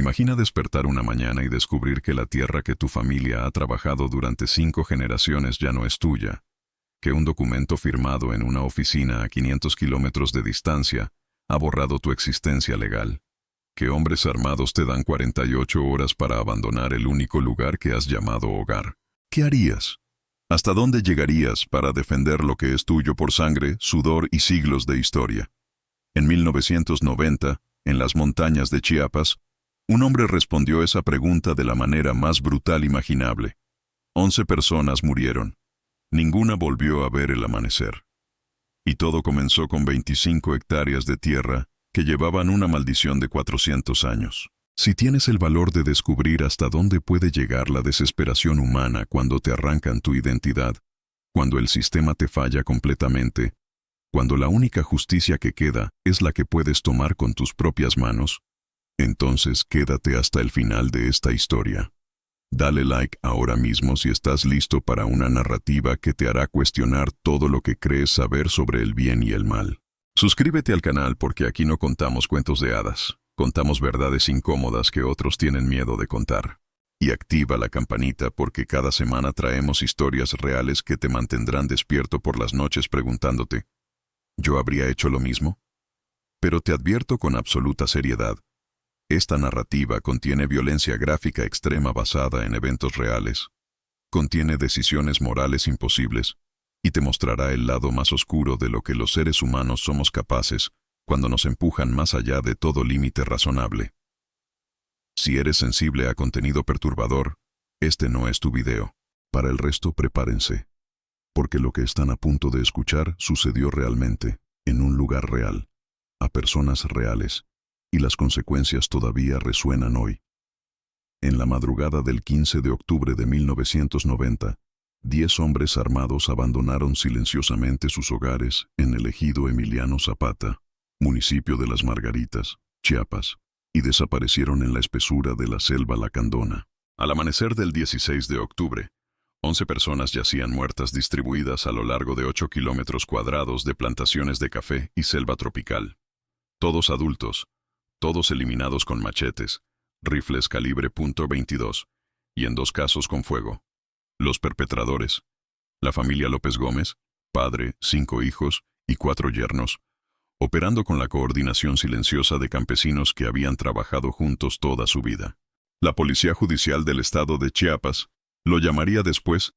Imagina despertar una mañana y descubrir que la tierra que tu familia ha trabajado durante 5 generaciones ya no es tuya, que un documento firmado en una oficina a 500 kilómetros de distancia ha borrado tu existencia legal, que hombres armados te dan 48 horas para abandonar el único lugar que has llamado hogar. ¿Qué harías? ¿Hasta dónde llegarías para defender lo que es tuyo por sangre, sudor y siglos de historia? En 1990, en las montañas de Chiapas, un hombre respondió esa pregunta de la manera más brutal imaginable. 11 personas murieron. Ninguna volvió a ver el amanecer. Y todo comenzó con 25 hectáreas de tierra que llevaban una maldición de 400 años. Si tienes el valor de descubrir hasta dónde puede llegar la desesperación humana cuando te arrancan tu identidad, cuando el sistema te falla completamente, cuando la única justicia que queda es la que puedes tomar con tus propias manos, entonces quédate hasta el final de esta historia. Dale like ahora mismo si estás listo para una narrativa que te hará cuestionar todo lo que crees saber sobre el bien y el mal. Suscríbete al canal porque aquí no contamos cuentos de hadas, contamos verdades incómodas que otros tienen miedo de contar. Y activa la campanita porque cada semana traemos historias reales que te mantendrán despierto por las noches preguntándote, ¿yo habría hecho lo mismo? Pero te advierto con absoluta seriedad, esta narrativa contiene violencia gráfica extrema basada en eventos reales, contiene decisiones morales imposibles, y te mostrará el lado más oscuro de lo que los seres humanos somos capaces cuando nos empujan más allá de todo límite razonable. Si eres sensible a contenido perturbador, este no es tu video. Para el resto, prepárense, porque lo que están a punto de escuchar sucedió realmente, en un lugar real, a personas reales, y las consecuencias todavía resuenan hoy. En la madrugada del 15 de octubre de 1990, 10 hombres armados abandonaron silenciosamente sus hogares en el ejido Emiliano Zapata, municipio de Las Margaritas, Chiapas, y desaparecieron en la espesura de la selva lacandona. Al amanecer del 16 de octubre, 11 personas yacían muertas distribuidas a lo largo de 8 kilómetros cuadrados de plantaciones de café y selva tropical. Todos adultos, todos eliminados con machetes, rifles calibre .22, y en 2 casos con fuego. Los perpetradores, la familia López Gómez, padre, 5 hijos y 4 yernos, operando con la coordinación silenciosa de campesinos que habían trabajado juntos toda su vida. La Policía Judicial del Estado de Chiapas lo llamaría después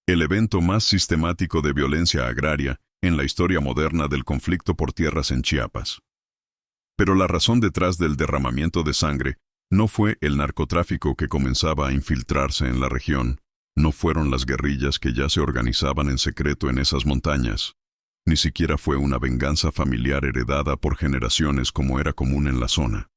el evento más sistemático de violencia agraria en la historia moderna del conflicto por tierras en Chiapas. Pero la razón detrás del derramamiento de sangre no fue el narcotráfico que comenzaba a infiltrarse en la región, no fueron las guerrillas que ya se organizaban en secreto en esas montañas, ni siquiera fue una venganza familiar heredada por generaciones como era común en la zona.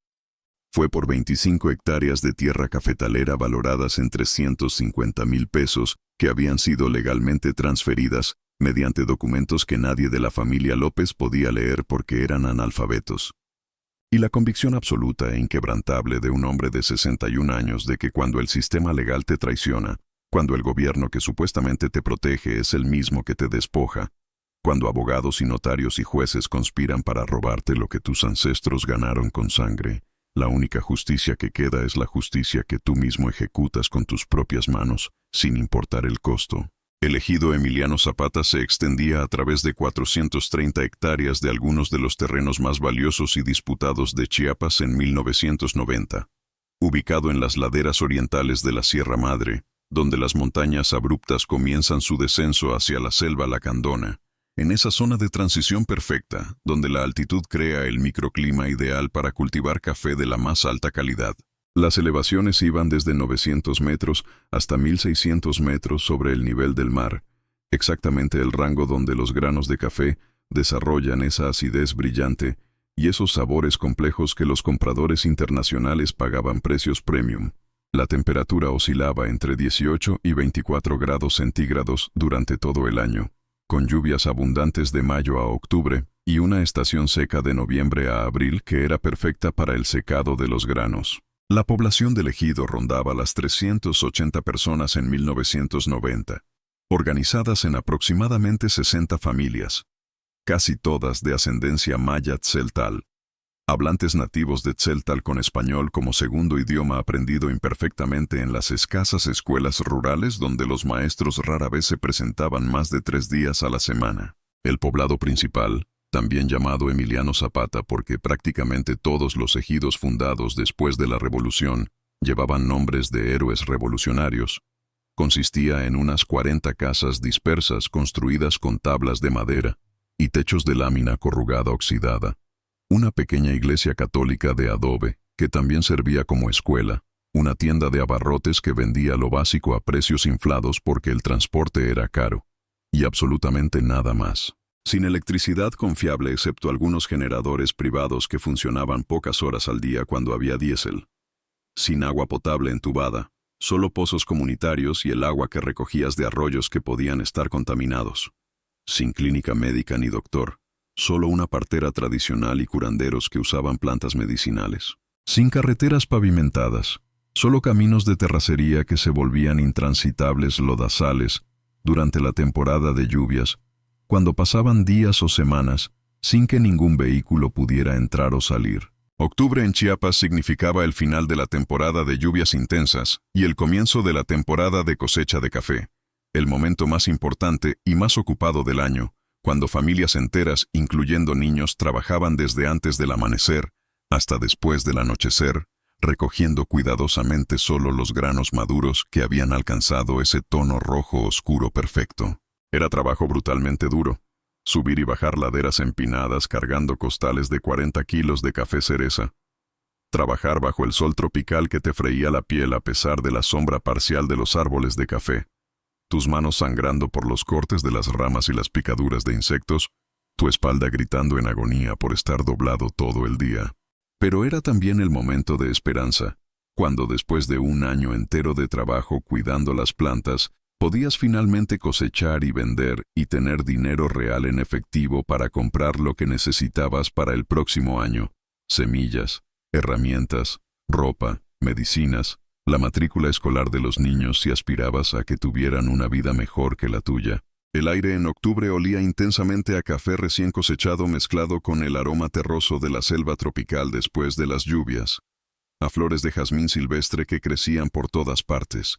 Fue por 25 hectáreas de tierra cafetalera valoradas en 350,000 pesos que habían sido legalmente transferidas mediante documentos que nadie de la familia López podía leer porque eran analfabetos. Y la convicción absoluta e inquebrantable de un hombre de 61 años de que cuando el sistema legal te traiciona, cuando el gobierno que supuestamente te protege es el mismo que te despoja, cuando abogados y notarios y jueces conspiran para robarte lo que tus ancestros ganaron con sangre, la única justicia que queda es la justicia que tú mismo ejecutas con tus propias manos, sin importar el costo. El ejido Emiliano Zapata se extendía a través de 430 hectáreas de algunos de los terrenos más valiosos y disputados de Chiapas en 1990. Ubicado en las laderas orientales de la Sierra Madre, donde las montañas abruptas comienzan su descenso hacia la selva lacandona, en esa zona de transición perfecta, donde la altitud crea el microclima ideal para cultivar café de la más alta calidad. Las elevaciones iban desde 900 metros hasta 1,600 metros sobre el nivel del mar, exactamente el rango donde los granos de café desarrollan esa acidez brillante y esos sabores complejos que los compradores internacionales pagaban precios premium. La temperatura oscilaba entre 18 y 24 grados centígrados durante todo el año, con lluvias abundantes de mayo a octubre y una estación seca de noviembre a abril que era perfecta para el secado de los granos. La población del ejido rondaba las 380 personas en 1990, organizadas en aproximadamente 60 familias, casi todas de ascendencia maya tzeltal. hablantes nativos de Tzeltal con español como segundo idioma aprendido imperfectamente en las escasas escuelas rurales donde los maestros rara vez se presentaban más de 3 días a la semana. El poblado principal, también llamado Emiliano Zapata porque prácticamente todos los ejidos fundados después de la Revolución llevaban nombres de héroes revolucionarios, consistía en unas 40 casas dispersas construidas con tablas de madera y techos de lámina corrugada oxidada, una pequeña iglesia católica de adobe que también servía como escuela, una tienda de abarrotes que vendía lo básico a precios inflados porque el transporte era caro, y absolutamente nada más. Sin electricidad confiable excepto algunos generadores privados que funcionaban pocas horas al día cuando había diésel. Sin agua potable entubada, solo pozos comunitarios y el agua que recogías de arroyos que podían estar contaminados. Sin clínica médica ni doctor, solo una partera tradicional y curanderos que usaban plantas medicinales. Sin carreteras pavimentadas, solo caminos de terracería que se volvían intransitables lodazales durante la temporada de lluvias, cuando pasaban días o semanas sin que ningún vehículo pudiera entrar o salir. Octubre en Chiapas significaba el final de la temporada de lluvias intensas y el comienzo de la temporada de cosecha de café, el momento más importante y más ocupado del año, cuando familias enteras, incluyendo niños, trabajaban desde antes del amanecer hasta después del anochecer, recogiendo cuidadosamente solo los granos maduros que habían alcanzado ese tono rojo oscuro perfecto. Era trabajo brutalmente duro. Subir y bajar laderas empinadas cargando costales de 40 kilos de café cereza. Trabajar bajo el sol tropical que te freía la piel a pesar de la sombra parcial de los árboles de café. Tus manos sangrando por los cortes de las ramas y las picaduras de insectos, tu espalda gritando en agonía por estar doblado todo el día. Pero era también el momento de esperanza, cuando después de un año entero de trabajo cuidando las plantas, podías finalmente cosechar y vender y tener dinero real en efectivo para comprar lo que necesitabas para el próximo año: semillas, herramientas, ropa, medicinas, la matrícula escolar de los niños si aspirabas a que tuvieran una vida mejor que la tuya. El aire en octubre olía intensamente a café recién cosechado mezclado con el aroma terroso de la selva tropical después de las lluvias, a flores de jazmín silvestre que crecían por todas partes,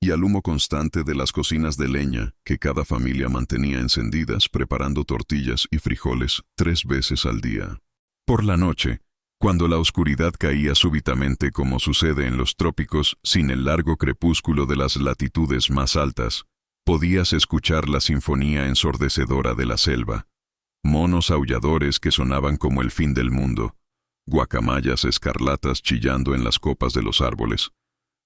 y al humo constante de las cocinas de leña que cada familia mantenía encendidas preparando tortillas y frijoles 3 veces al día. Por la noche, cuando la oscuridad caía súbitamente como sucede en los trópicos sin el largo crepúsculo de las latitudes más altas, podías escuchar la sinfonía ensordecedora de la selva. Monos aulladores que sonaban como el fin del mundo, guacamayas escarlatas chillando en las copas de los árboles,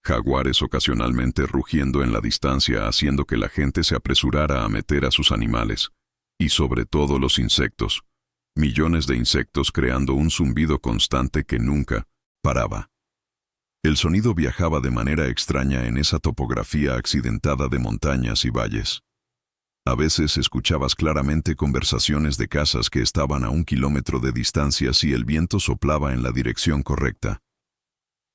jaguares ocasionalmente rugiendo en la distancia haciendo que la gente se apresurara a meter a sus animales, y sobre todo los insectos, millones de insectos creando un zumbido constante que nunca paraba. El sonido viajaba de manera extraña en esa topografía accidentada de montañas y valles. A veces escuchabas claramente conversaciones de casas que estaban a 1 kilómetro de distancia si el viento soplaba en la dirección correcta.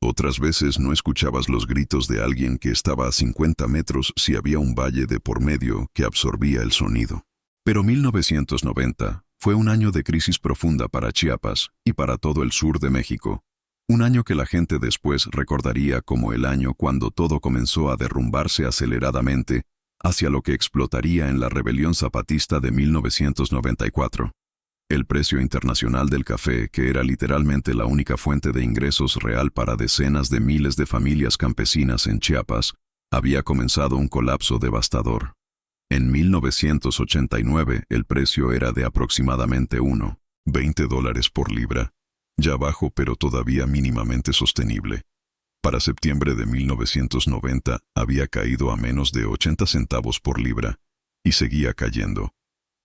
Otras veces no escuchabas los gritos de alguien que estaba a 50 metros si había un valle de por medio que absorbía el sonido. Pero 1990 fue un año de crisis profunda para Chiapas y para todo el sur de México. Un año que la gente después recordaría como el año cuando todo comenzó a derrumbarse aceleradamente hacia lo que explotaría en la rebelión zapatista de 1994. El precio internacional del café, que era literalmente la única fuente de ingresos real para decenas de miles de familias campesinas en Chiapas, había comenzado un colapso devastador. En 1989 el precio era de aproximadamente $20 por libra, ya bajo pero todavía mínimamente sostenible. Para septiembre de 1990 había caído a menos de 80 centavos por libra, y seguía cayendo.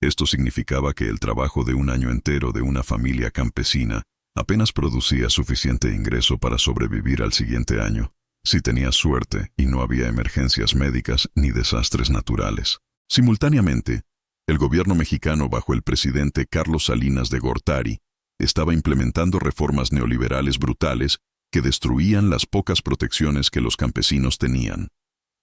Esto significaba que el trabajo de un año entero de una familia campesina apenas producía suficiente ingreso para sobrevivir al siguiente año, si tenías suerte y no había emergencias médicas ni desastres naturales. Simultáneamente, el gobierno mexicano bajo el presidente Carlos Salinas de Gortari estaba implementando reformas neoliberales brutales que destruían las pocas protecciones que los campesinos tenían.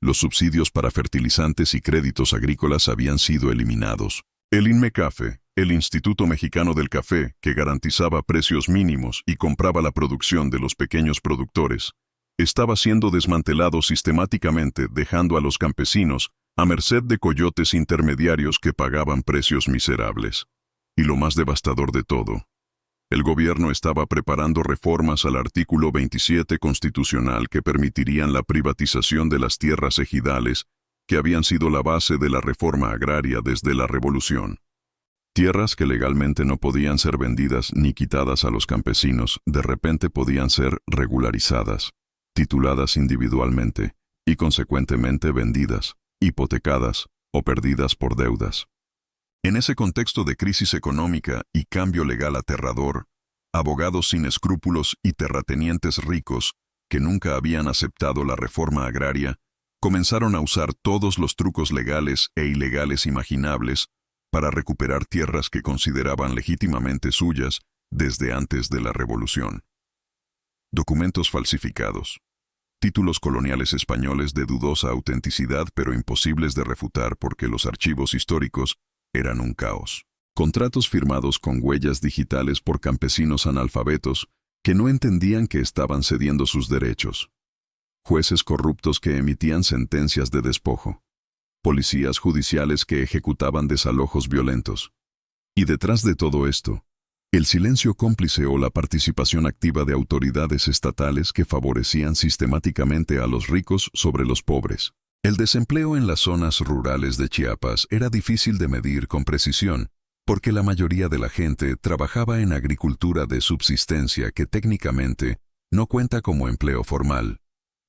Los subsidios para fertilizantes y créditos agrícolas habían sido eliminados. El INMECAFE, El Instituto Mexicano del Café, que garantizaba precios mínimos y compraba la producción de los pequeños productores, estaba siendo desmantelado sistemáticamente, dejando a los campesinos a merced de coyotes intermediarios que pagaban precios miserables. Y lo más devastador de todo, el gobierno estaba preparando reformas al artículo 27 constitucional que permitirían la privatización de las tierras ejidales, que habían sido la base de la reforma agraria desde la Revolución. Tierras que legalmente no podían ser vendidas ni quitadas a los campesinos, de repente podían ser regularizadas, tituladas individualmente, y consecuentemente vendidas, hipotecadas o perdidas por deudas. En ese contexto de crisis económica y cambio legal aterrador, abogados sin escrúpulos y terratenientes ricos, que nunca habían aceptado la reforma agraria, comenzaron a usar todos los trucos legales e ilegales imaginables para recuperar tierras que consideraban legítimamente suyas desde antes de la Revolución. Documentos falsificados. Títulos coloniales españoles de dudosa autenticidad pero imposibles de refutar porque los archivos históricos eran un caos. Contratos firmados con huellas digitales por campesinos analfabetos que no entendían que estaban cediendo sus derechos. Jueces corruptos que emitían sentencias de despojo. Policías judiciales que ejecutaban desalojos violentos. Y detrás de todo esto, el silencio cómplice o la participación activa de autoridades estatales que favorecían sistemáticamente a los ricos sobre los pobres. El desempleo en las zonas rurales de Chiapas era difícil de medir con precisión, porque la mayoría de la gente trabajaba en agricultura de subsistencia que técnicamente no cuenta como empleo formal,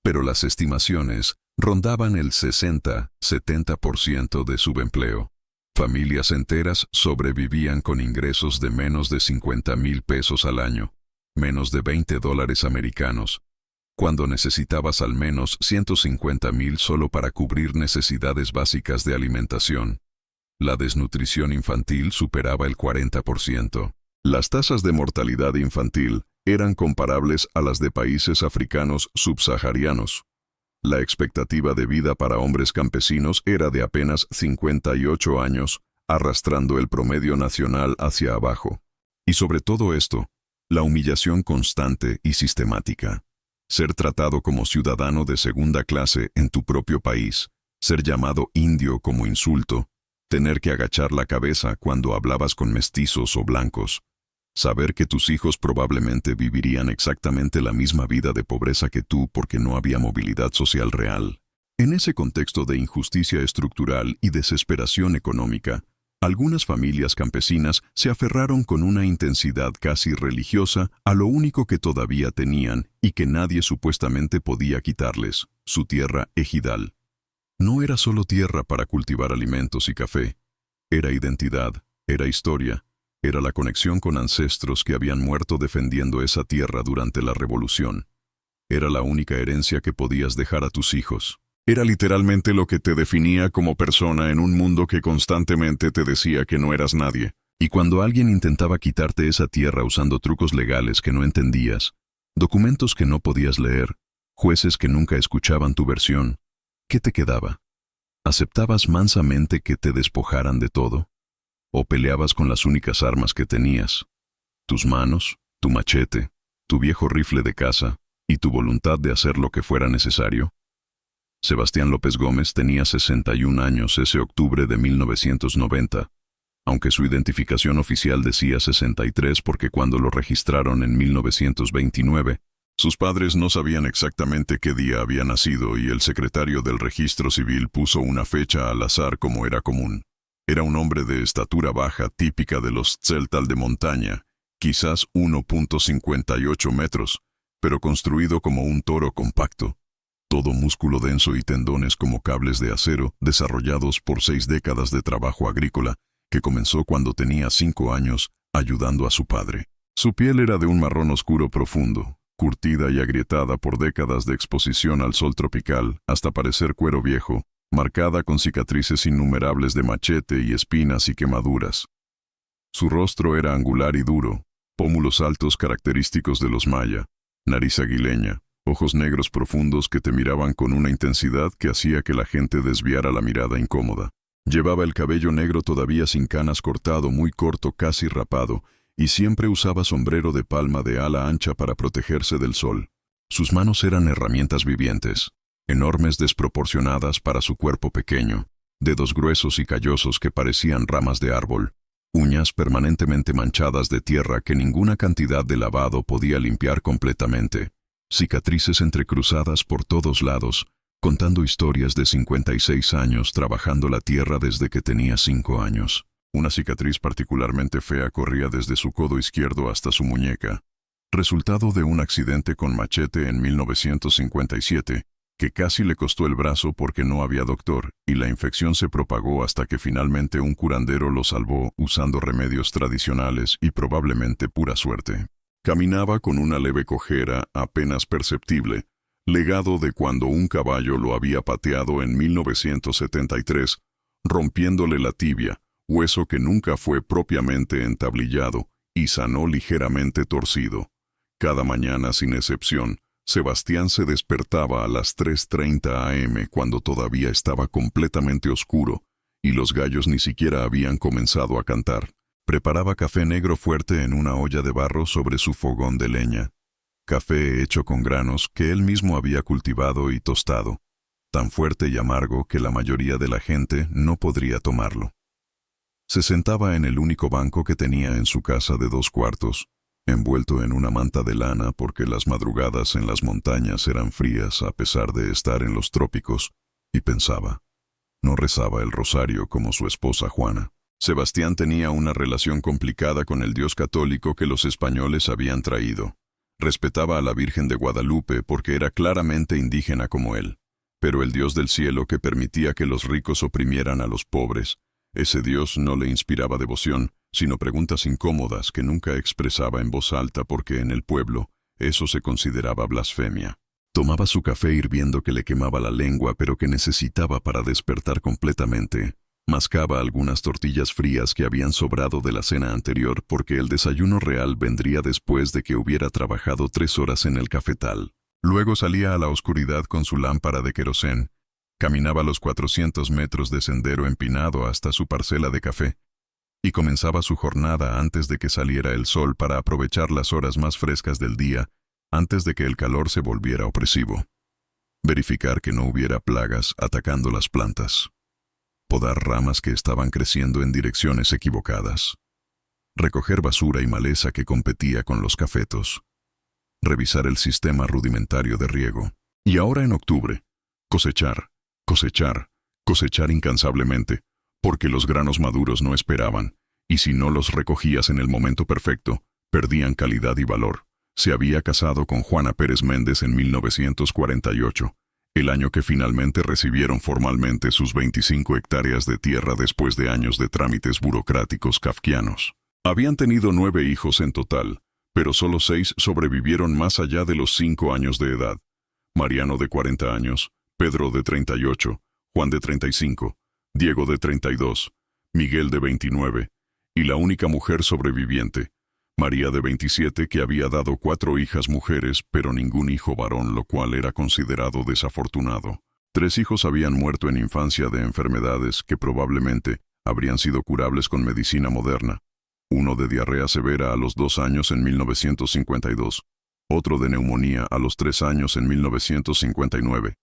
pero las estimaciones rondaban el 60-70% de subempleo. Familias enteras sobrevivían con ingresos de menos de 50,000 pesos al año, menos de $20 americanos, cuando necesitabas al menos 150,000 solo para cubrir necesidades básicas de alimentación. La desnutrición infantil superaba el 40%. Las tasas de mortalidad infantil eran comparables a las de países africanos subsaharianos. La expectativa de vida para hombres campesinos era de apenas 58 años, arrastrando el promedio nacional hacia abajo. Y sobre todo esto, la humillación constante y sistemática. Ser tratado como ciudadano de segunda clase en tu propio país, ser llamado indio como insulto, tener que agachar la cabeza cuando hablabas con mestizos o blancos, saber que tus hijos probablemente vivirían exactamente la misma vida de pobreza que tú porque no había movilidad social real. En ese contexto de injusticia estructural y desesperación económica, algunas familias campesinas se aferraron con una intensidad casi religiosa a lo único que todavía tenían y que nadie supuestamente podía quitarles, su tierra ejidal. No era solo tierra para cultivar alimentos y café, era identidad, era historia, era la conexión con ancestros que habían muerto defendiendo esa tierra durante la Revolución. Era la única herencia que podías dejar a tus hijos. Era literalmente lo que te definía como persona en un mundo que constantemente te decía que no eras nadie. Y cuando alguien intentaba quitarte esa tierra usando trucos legales que no entendías, documentos que no podías leer, jueces que nunca escuchaban tu versión, ¿qué te quedaba? ¿Aceptabas mansamente que te despojaran de todo? ¿O peleabas con las únicas armas que tenías? Tus manos, tu machete, tu viejo rifle de caza y tu voluntad de hacer lo que fuera necesario. Sebastián López Gómez tenía 61 años ese octubre de 1990, aunque su identificación oficial decía 63 porque cuando lo registraron en 1929, sus padres no sabían exactamente qué día había nacido y el secretario del registro civil puso una fecha al azar como era común. Era un hombre de estatura baja típica de los tzeltal de montaña, quizás 1.58 metros, pero construido como un toro compacto. Todo músculo denso y tendones como cables de acero desarrollados por 6 décadas de trabajo agrícola que comenzó cuando tenía 5 años ayudando a su padre. Su piel era de un marrón oscuro profundo, curtida y agrietada por décadas de exposición al sol tropical hasta parecer cuero viejo, marcada con cicatrices innumerables de machete y espinas y quemaduras. Su rostro era angular y duro, pómulos altos característicos de los maya, nariz aguileña, ojos negros profundos que te miraban con una intensidad que hacía que la gente desviara la mirada incómoda. Llevaba el cabello negro todavía sin canas cortado, muy corto, casi rapado, y siempre usaba sombrero de palma de ala ancha para protegerse del sol. Sus manos eran herramientas vivientes, enormes desproporcionadas para su cuerpo pequeño, dedos gruesos y callosos que parecían ramas de árbol, uñas permanentemente manchadas de tierra que ninguna cantidad de lavado podía limpiar completamente, cicatrices entrecruzadas por todos lados, contando historias de 56 años trabajando la tierra desde que tenía 5 años. Una cicatriz particularmente fea corría desde su codo izquierdo hasta su muñeca, resultado de un accidente con machete en 1957, que casi le costó el brazo porque no había doctor, y la infección se propagó hasta que finalmente un curandero lo salvó usando remedios tradicionales y probablemente pura suerte. Caminaba con una leve cojera apenas perceptible, legado de cuando un caballo lo había pateado en 1973, rompiéndole la tibia, hueso que nunca fue propiamente entablillado y sanó ligeramente torcido. Cada mañana, sin excepción, Sebastián se despertaba a las 3:30 am cuando todavía estaba completamente oscuro y los gallos ni siquiera habían comenzado a cantar. Preparaba café negro fuerte en una olla de barro sobre su fogón de leña. Café hecho con granos que él mismo había cultivado y tostado, tan fuerte y amargo que la mayoría de la gente no podría tomarlo. Se sentaba en el único banco que tenía en su casa de 2 cuartos, envuelto en una manta de lana porque las madrugadas en las montañas eran frías a pesar de estar en los trópicos, y pensaba. No rezaba el rosario como su esposa Juana. Sebastián tenía una relación complicada con el Dios católico que los españoles habían traído. Respetaba a la Virgen de Guadalupe porque era claramente indígena como él, pero el Dios del cielo que permitía que los ricos oprimieran a los pobres, ese Dios no le inspiraba devoción, sino preguntas incómodas que nunca expresaba en voz alta porque en el pueblo eso se consideraba blasfemia. Tomaba su café hirviendo que le quemaba la lengua pero que necesitaba para despertar completamente. Mascaba algunas tortillas frías que habían sobrado de la cena anterior porque el desayuno real vendría después de que hubiera trabajado 3 horas en el cafetal. Luego salía a la oscuridad con su lámpara de querosén, caminaba los 400 metros de sendero empinado hasta su parcela de café, y comenzaba su jornada antes de que saliera el sol para aprovechar las horas más frescas del día, antes de que el calor se volviera opresivo. Verificar que no hubiera plagas atacando las plantas. Podar ramas que estaban creciendo en direcciones equivocadas. Recoger basura y maleza que competía con los cafetos. Revisar el sistema rudimentario de riego. Y ahora en octubre, cosechar, cosechar, cosechar incansablemente, porque los granos maduros no esperaban, y si no los recogías en el momento perfecto, perdían calidad y valor. Se había casado con Juana Pérez Méndez en 1948, el año que finalmente recibieron formalmente sus 25 hectáreas de tierra después de años de trámites burocráticos kafkianos. Habían tenido 9 hijos en total, pero solo 6 sobrevivieron más allá de los 5 años de edad. Mariano de 40 años, Pedro de 38, Juan de 35, Diego de 32, Miguel de 29, y la única mujer sobreviviente, María de 27, que había dado 4 hijas mujeres, pero ningún hijo varón, lo cual era considerado desafortunado. 3 hijos habían muerto en infancia de enfermedades que probablemente habrían sido curables con medicina moderna. Uno de diarrea severa a los 2 años en 1952, otro de neumonía a los 3 años en 1959,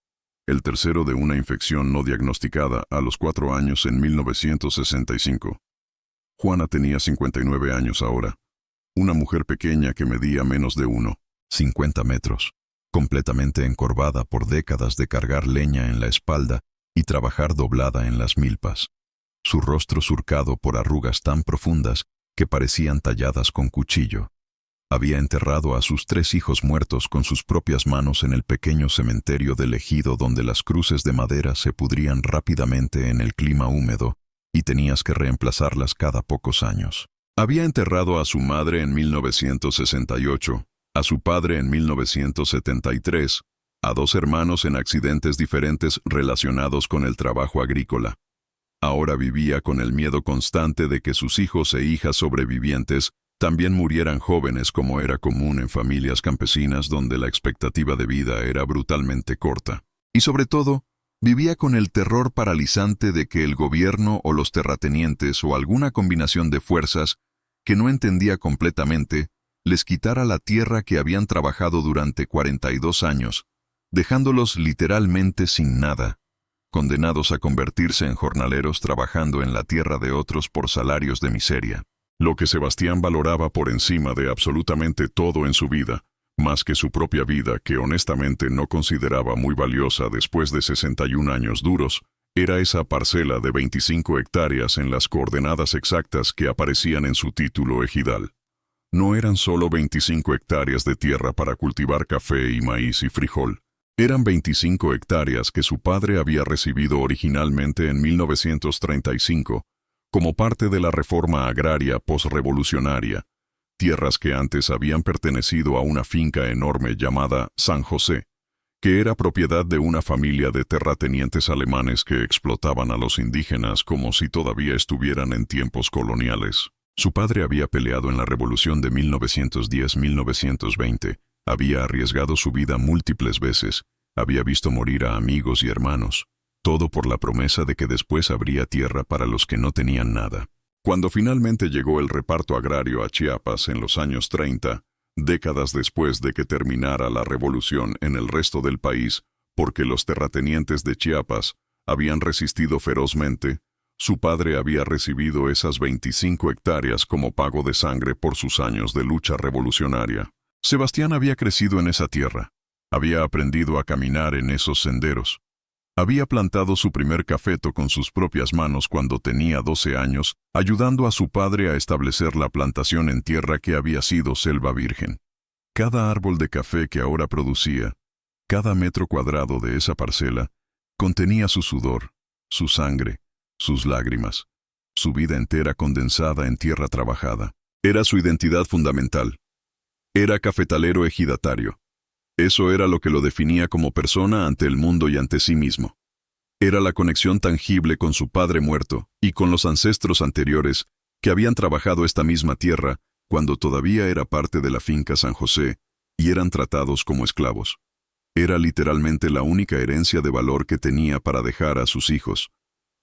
el tercero de una infección no diagnosticada a los 4 años en 1965. Juana tenía 59 años ahora. Una mujer pequeña que medía menos de 1,50 metros, completamente encorvada por décadas de cargar leña en la espalda y trabajar doblada en las milpas. Su rostro surcado por arrugas tan profundas que parecían talladas con cuchillo. Había enterrado a sus 3 hijos muertos con sus propias manos en el pequeño cementerio del ejido donde las cruces de madera se pudrían rápidamente en el clima húmedo y tenías que reemplazarlas cada pocos años. Había enterrado a su madre en 1968, a su padre en 1973, a 2 hermanos en accidentes diferentes relacionados con el trabajo agrícola. Ahora vivía con el miedo constante de que sus hijos e hijas sobrevivientes también murieran jóvenes como era común en familias campesinas donde la expectativa de vida era brutalmente corta. Y sobre todo, Vivía con el terror paralizante de que el gobierno o los terratenientes o alguna combinación de fuerzas que no entendía completamente les quitara la tierra que habían trabajado durante 42 años, dejándolos literalmente sin nada, condenados a convertirse en jornaleros trabajando en la tierra de otros por salarios de miseria. Lo que Sebastián valoraba por encima de absolutamente todo en su vida, más que su propia vida, que honestamente no consideraba muy valiosa después de 61 años duros, era esa parcela de 25 hectáreas en las coordenadas exactas que aparecían en su título ejidal. No eran solo 25 hectáreas de tierra para cultivar café y maíz y frijol. Eran 25 hectáreas que su padre había recibido originalmente en 1935, como parte de la reforma agraria posrevolucionaria, tierras que antes habían pertenecido a una finca enorme llamada San José, que era propiedad de una familia de terratenientes alemanes que explotaban a los indígenas como si todavía estuvieran en tiempos coloniales. Su padre había peleado en la revolución de 1910-1920, había arriesgado su vida múltiples veces, había visto morir a amigos y hermanos, todo por la promesa de que después habría tierra para los que no tenían nada. Cuando finalmente llegó el reparto agrario a Chiapas en los años 30, décadas después de que terminara la revolución en el resto del país, porque los terratenientes de Chiapas habían resistido ferozmente, su padre había recibido esas 25 hectáreas como pago de sangre por sus años de lucha revolucionaria. Sebastián había crecido en esa tierra, había aprendido a caminar en esos senderos. Había plantado su primer cafeto con sus propias manos cuando tenía 12 años, ayudando a su padre a establecer la plantación en tierra que había sido selva virgen. Cada árbol de café que ahora producía, cada metro cuadrado de esa parcela, contenía su sudor, su sangre, sus lágrimas, su vida entera condensada en tierra trabajada. Era su identidad fundamental. Era cafetalero ejidatario. Eso era lo que lo definía como persona ante el mundo y ante sí mismo. Era la conexión tangible con su padre muerto y con los ancestros anteriores que habían trabajado esta misma tierra cuando todavía era parte de la finca San José y eran tratados como esclavos. Era literalmente la única herencia de valor que tenía para dejar a sus hijos,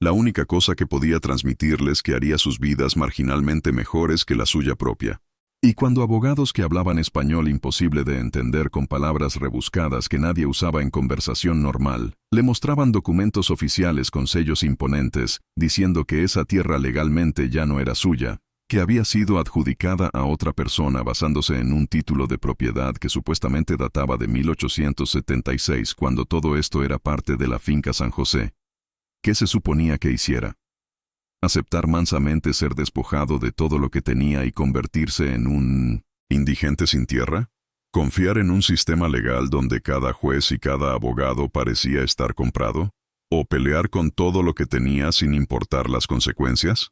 la única cosa que podía transmitirles que haría sus vidas marginalmente mejores que la suya propia. Y cuando abogados que hablaban español imposible de entender con palabras rebuscadas que nadie usaba en conversación normal, le mostraban documentos oficiales con sellos imponentes, diciendo que esa tierra legalmente ya no era suya, que había sido adjudicada a otra persona basándose en un título de propiedad que supuestamente databa de 1876, cuando todo esto era parte de la finca San José. ¿Qué se suponía que hiciera? ¿Aceptar mansamente ser despojado de todo lo que tenía y convertirse en un indigente sin tierra? ¿Confiar en un sistema legal donde cada juez y cada abogado parecía estar comprado? ¿O pelear con todo lo que tenía sin importar las consecuencias?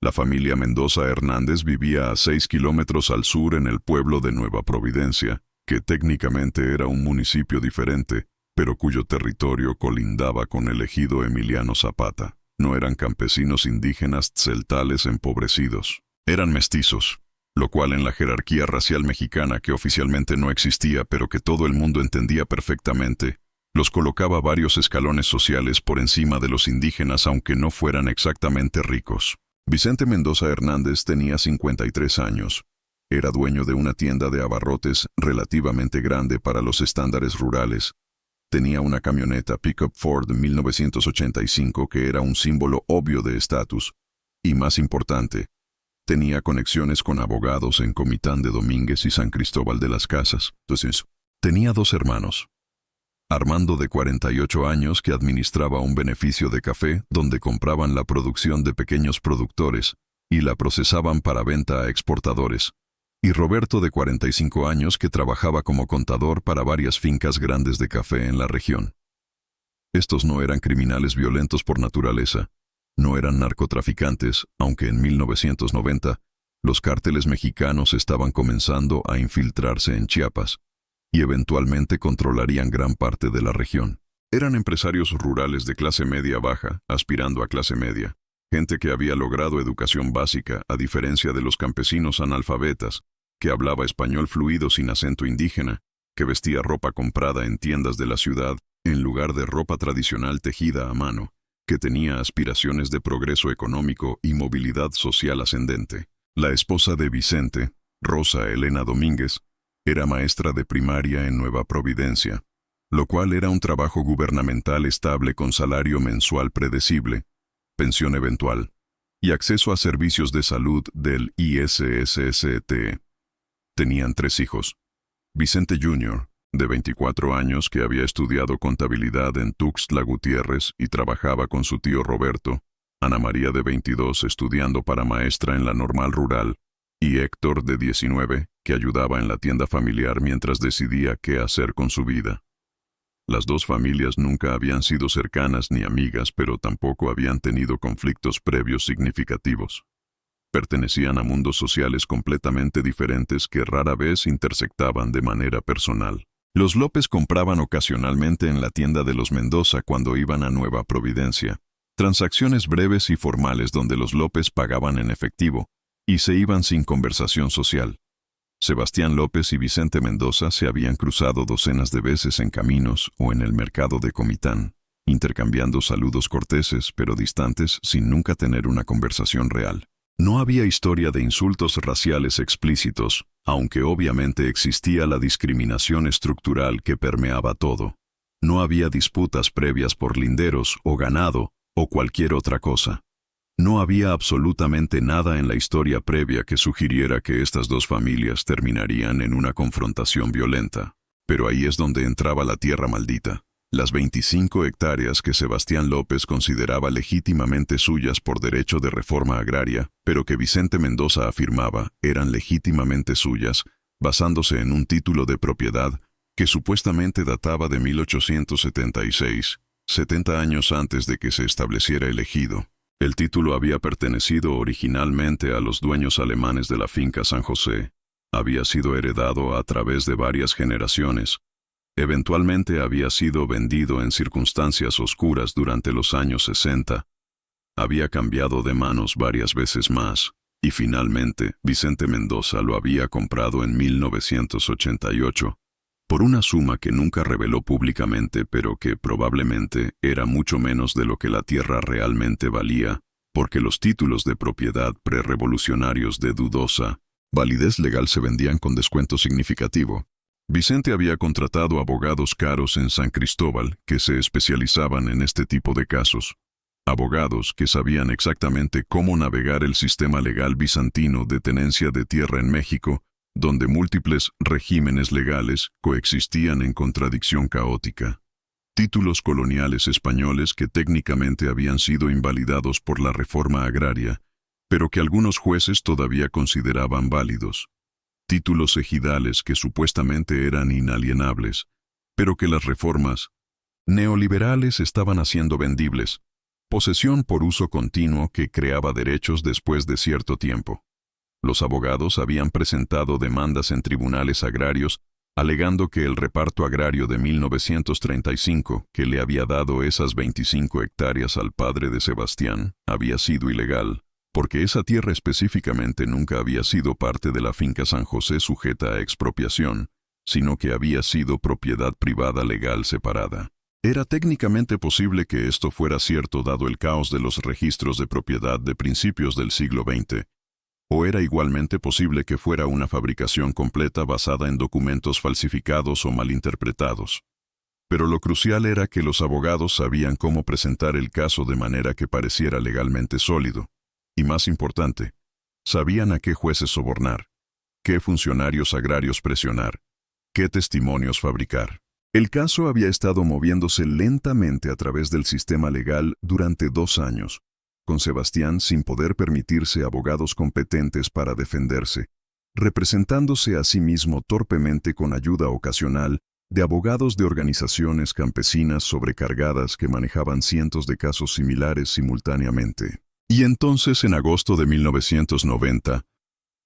La familia Mendoza Hernández vivía a 6 kilómetros al sur en el pueblo de Nueva Providencia, que técnicamente era un municipio diferente, pero cuyo territorio colindaba con el ejido Emiliano Zapata. No eran campesinos indígenas tzeltales empobrecidos. Eran mestizos, lo cual en la jerarquía racial mexicana que oficialmente no existía pero que todo el mundo entendía perfectamente, los colocaba varios escalones sociales por encima de los indígenas aunque no fueran exactamente ricos. Vicente Mendoza Hernández tenía 53 años. Era dueño de una tienda de abarrotes relativamente grande para los estándares rurales. Tenía una camioneta pickup Ford 1985 que era un símbolo obvio de estatus. Y más importante, tenía conexiones con abogados en Comitán de Domínguez y San Cristóbal de las Casas. Entonces, tenía 2 hermanos. Armando, de 48 años, que administraba un beneficio de café donde compraban la producción de pequeños productores y la procesaban para venta a exportadores. Y Roberto, de 45 años, que trabajaba como contador para varias fincas grandes de café en la región. Estos no eran criminales violentos por naturaleza, no eran narcotraficantes, aunque en 1990 los cárteles mexicanos estaban comenzando a infiltrarse en Chiapas y eventualmente controlarían gran parte de la región. Eran empresarios rurales de clase media-baja, aspirando a clase media. Gente que había logrado educación básica, a diferencia de los campesinos analfabetas, que hablaba español fluido sin acento indígena, que vestía ropa comprada en tiendas de la ciudad en lugar de ropa tradicional tejida a mano, que tenía aspiraciones de progreso económico y movilidad social ascendente. La esposa de Vicente, Rosa Elena Domínguez, era maestra de primaria en Nueva Providencia, lo cual era un trabajo gubernamental estable con salario mensual predecible, pensión eventual y acceso a servicios de salud del ISSSTE. Tenían 3 hijos. Vicente Jr., de 24 años, que había estudiado contabilidad en Tuxtla Gutiérrez y trabajaba con su tío Roberto; Ana María, de 22, estudiando para maestra en la Normal Rural; y Héctor, de 19, que ayudaba en la tienda familiar mientras decidía qué hacer con su vida. Las 2 familias nunca habían sido cercanas ni amigas, pero tampoco habían tenido conflictos previos significativos. Pertenecían a mundos sociales completamente diferentes que rara vez intersectaban de manera personal. Los López compraban ocasionalmente en la tienda de los Mendoza cuando iban a Nueva Providencia. Transacciones breves y formales donde los López pagaban en efectivo y se iban sin conversación social. Sebastián López y Vicente Mendoza se habían cruzado docenas de veces en caminos o en el mercado de Comitán, intercambiando saludos corteses pero distantes sin nunca tener una conversación real. No había historia de insultos raciales explícitos, aunque obviamente existía la discriminación estructural que permeaba todo. No había disputas previas por linderos o ganado o cualquier otra cosa. No había absolutamente nada en la historia previa que sugiriera que estas 2 familias terminarían en una confrontación violenta. Pero ahí es donde entraba la tierra maldita. Las 25 hectáreas que Sebastián López consideraba legítimamente suyas por derecho de reforma agraria, pero que Vicente Mendoza afirmaba eran legítimamente suyas, basándose en un título de propiedad que supuestamente databa de 1876, 70 años antes de que se estableciera el ejido. El título había pertenecido originalmente a los dueños alemanes de la finca San José. Había sido heredado a través de varias generaciones. Eventualmente había sido vendido en circunstancias oscuras durante los años 60. Había cambiado de manos varias veces más, y finalmente Vicente Mendoza lo había comprado en 1988, por una suma que nunca reveló públicamente, pero que probablemente era mucho menos de lo que la tierra realmente valía, porque los títulos de propiedad prerrevolucionarios de dudosa validez legal se vendían con descuento significativo. Vicente había contratado abogados caros en San Cristóbal que se especializaban en este tipo de casos. Abogados que sabían exactamente cómo navegar el sistema legal bizantino de tenencia de tierra en México, donde múltiples regímenes legales coexistían en contradicción caótica. Títulos coloniales españoles que técnicamente habían sido invalidados por la reforma agraria, pero que algunos jueces todavía consideraban válidos. Títulos ejidales que supuestamente eran inalienables, pero que las reformas neoliberales estaban haciendo vendibles. Posesión por uso continuo que creaba derechos después de cierto tiempo. Los abogados habían presentado demandas en tribunales agrarios alegando que el reparto agrario de 1935, que le había dado esas 25 hectáreas al padre de Sebastián, había sido ilegal, porque esa tierra específicamente nunca había sido parte de la finca San José sujeta a expropiación, sino que había sido propiedad privada legal separada. Era técnicamente posible que esto fuera cierto dado el caos de los registros de propiedad de principios del siglo XX, o era igualmente posible que fuera una fabricación completa basada en documentos falsificados o malinterpretados. Pero lo crucial era que los abogados sabían cómo presentar el caso de manera que pareciera legalmente sólido. Y más importante, sabían a qué jueces sobornar, qué funcionarios agrarios presionar, qué testimonios fabricar. El caso había estado moviéndose lentamente a través del sistema legal durante 2 años, con Sebastián sin poder permitirse abogados competentes para defenderse, representándose a sí mismo torpemente con ayuda ocasional de abogados de organizaciones campesinas sobrecargadas que manejaban cientos de casos similares simultáneamente. Y entonces, en agosto de 1990,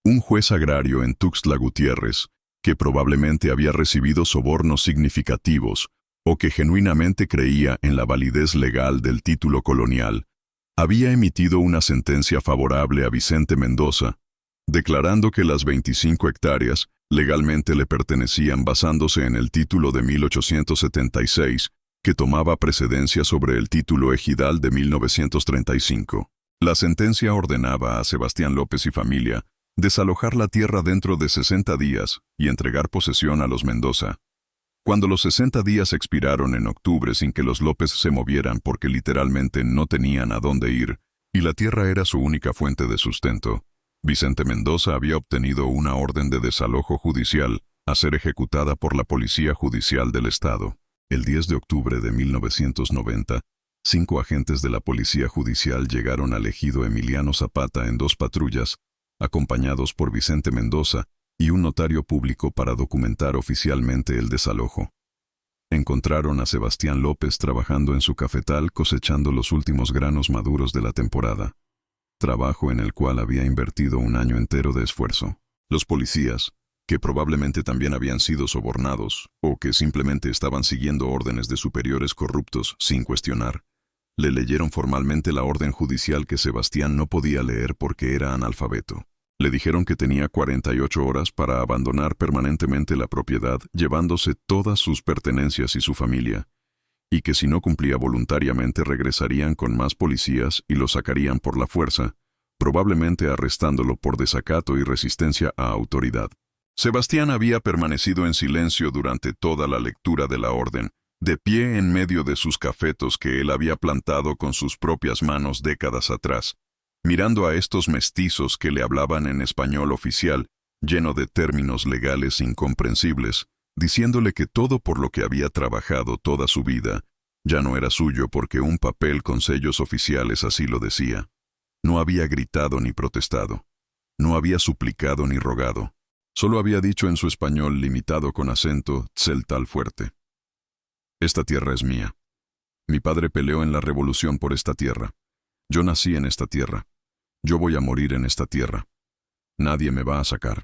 un juez agrario en Tuxtla Gutiérrez, que probablemente había recibido sobornos significativos o que genuinamente creía en la validez legal del título colonial, había emitido una sentencia favorable a Vicente Mendoza, declarando que las 25 hectáreas legalmente le pertenecían basándose en el título de 1876 que tomaba precedencia sobre el título ejidal de 1935. La sentencia ordenaba a Sebastián López y familia desalojar la tierra dentro de 60 días y entregar posesión a los Mendoza. Cuando los 60 días expiraron en octubre sin que los López se movieran porque literalmente no tenían a dónde ir, y la tierra era su única fuente de sustento, Vicente Mendoza había obtenido una orden de desalojo judicial a ser ejecutada por la Policía Judicial del Estado. El 10 de octubre de 1990, 5 agentes de la Policía Judicial llegaron al ejido Emiliano Zapata en 2 patrullas, acompañados por Vicente Mendoza y un notario público para documentar oficialmente el desalojo. Encontraron a Sebastián López trabajando en su cafetal cosechando los últimos granos maduros de la temporada, trabajo en el cual había invertido un año entero de esfuerzo. Los policías, que probablemente también habían sido sobornados o que simplemente estaban siguiendo órdenes de superiores corruptos sin cuestionar, le leyeron formalmente la orden judicial que Sebastián no podía leer porque era analfabeto. Le dijeron que tenía 48 horas para abandonar permanentemente la propiedad, llevándose todas sus pertenencias y su familia, y que si no cumplía voluntariamente regresarían con más policías y lo sacarían por la fuerza, probablemente arrestándolo por desacato y resistencia a autoridad. Sebastián había permanecido en silencio durante toda la lectura de la orden, de pie en medio de sus cafetos que él había plantado con sus propias manos décadas atrás, mirando a estos mestizos que le hablaban en español oficial, lleno de términos legales incomprensibles, diciéndole que todo por lo que había trabajado toda su vida ya no era suyo porque un papel con sellos oficiales así lo decía. No había gritado ni protestado. No había suplicado ni rogado. Solo había dicho en su español limitado con acento celtal fuerte: esta tierra es mía. Mi padre peleó en la revolución por esta tierra. Yo nací en esta tierra. Yo voy a morir en esta tierra. Nadie me va a sacar.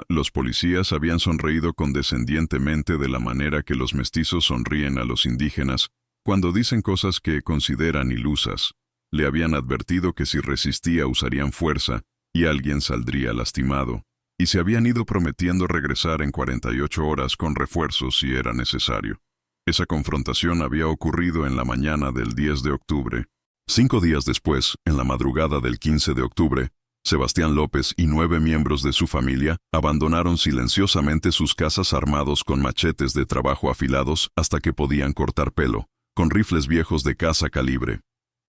Los policías habían sonreído condescendientemente de la manera que los mestizos sonríen a los indígenas cuando dicen cosas que consideran ilusas. Le habían advertido que si resistía usarían fuerza y alguien saldría lastimado, y se habían ido prometiendo regresar en 48 horas con refuerzos si era necesario. Esa confrontación había ocurrido en la mañana del 10 de octubre. 5 días después, en la madrugada del 15 de octubre, Sebastián López y 9 miembros de su familia abandonaron silenciosamente sus casas armados con machetes de trabajo afilados hasta que podían cortar pelo, con rifles viejos de caza calibre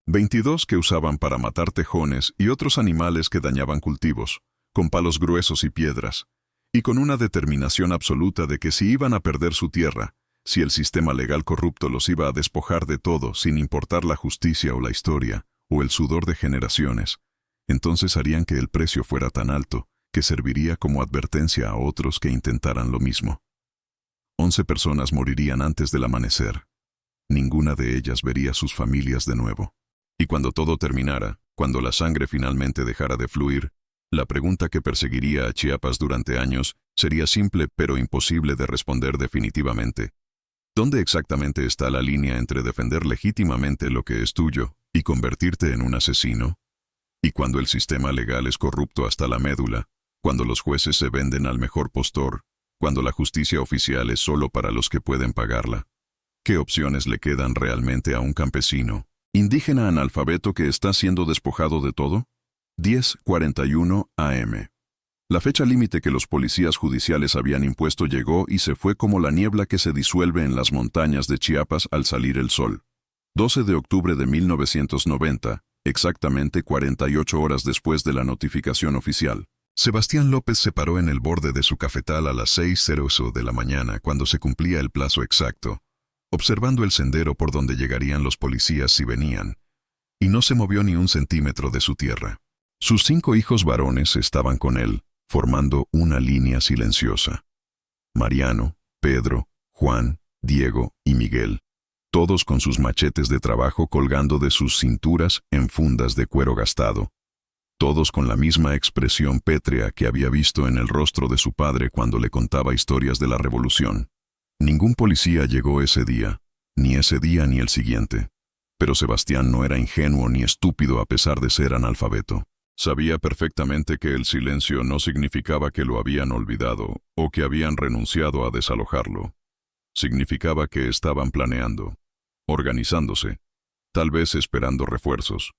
22 que usaban para matar tejones y otros animales que dañaban cultivos, con palos gruesos y piedras, y con una determinación absoluta de que si iban a perder su tierra, si el sistema legal corrupto los iba a despojar de todo sin importar la justicia o la historia, o el sudor de generaciones, entonces harían que el precio fuera tan alto que serviría como advertencia a otros que intentaran lo mismo. 11 personas morirían antes del amanecer. Ninguna de ellas vería sus familias de nuevo. Y cuando todo terminara, cuando la sangre finalmente dejara de fluir, la pregunta que perseguiría a Chiapas durante años sería simple pero imposible de responder definitivamente. ¿Dónde exactamente está la línea entre defender legítimamente lo que es tuyo y convertirte en un asesino? Y cuando el sistema legal es corrupto hasta la médula, cuando los jueces se venden al mejor postor, cuando la justicia oficial es solo para los que pueden pagarla, ¿qué opciones le quedan realmente a un campesino, indígena analfabeto que está siendo despojado de todo? 10:41 AM. La fecha límite que los policías judiciales habían impuesto llegó y se fue como la niebla que se disuelve en las montañas de Chiapas al salir el sol. 12 de octubre de 1990, exactamente 48 horas después de la notificación oficial. Sebastián López se paró en el borde de su cafetal a las 6:00 de la mañana cuando se cumplía el plazo exacto, observando el sendero por donde llegarían los policías si venían, y no se movió ni un centímetro de su tierra. Sus 5 hijos varones estaban con él, formando una línea silenciosa. Mariano, Pedro, Juan, Diego y Miguel, todos con sus machetes de trabajo colgando de sus cinturas en fundas de cuero gastado, todos con la misma expresión pétrea que había visto en el rostro de su padre cuando le contaba historias de la revolución. Ningún policía llegó ese día ni el siguiente, pero Sebastián no era ingenuo ni estúpido a pesar de ser analfabeto. Sabía perfectamente que el silencio no significaba que lo habían olvidado o que habían renunciado a desalojarlo. Significaba que estaban planeando, organizándose, tal vez esperando refuerzos,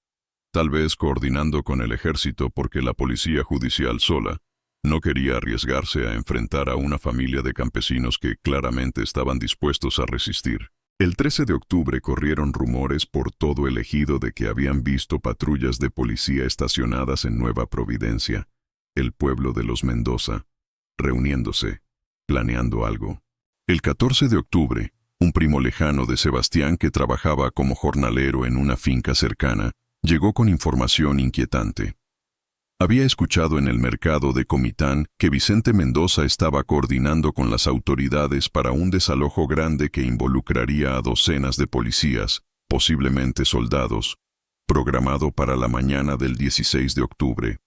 tal vez coordinando con el ejército porque la policía judicial sola no quería arriesgarse a enfrentar a una familia de campesinos que claramente estaban dispuestos a resistir. El 13 de octubre corrieron rumores por todo el ejido de que habían visto patrullas de policía estacionadas en Nueva Providencia, el pueblo de los Mendoza, reuniéndose, planeando algo. El 14 de octubre, un primo lejano de Sebastián que trabajaba como jornalero en una finca cercana, llegó con información inquietante. Había escuchado en el mercado de Comitán que Vicente Mendoza estaba coordinando con las autoridades para un desalojo grande que involucraría a docenas de policías, posiblemente soldados, programado para la mañana del 16 de octubre.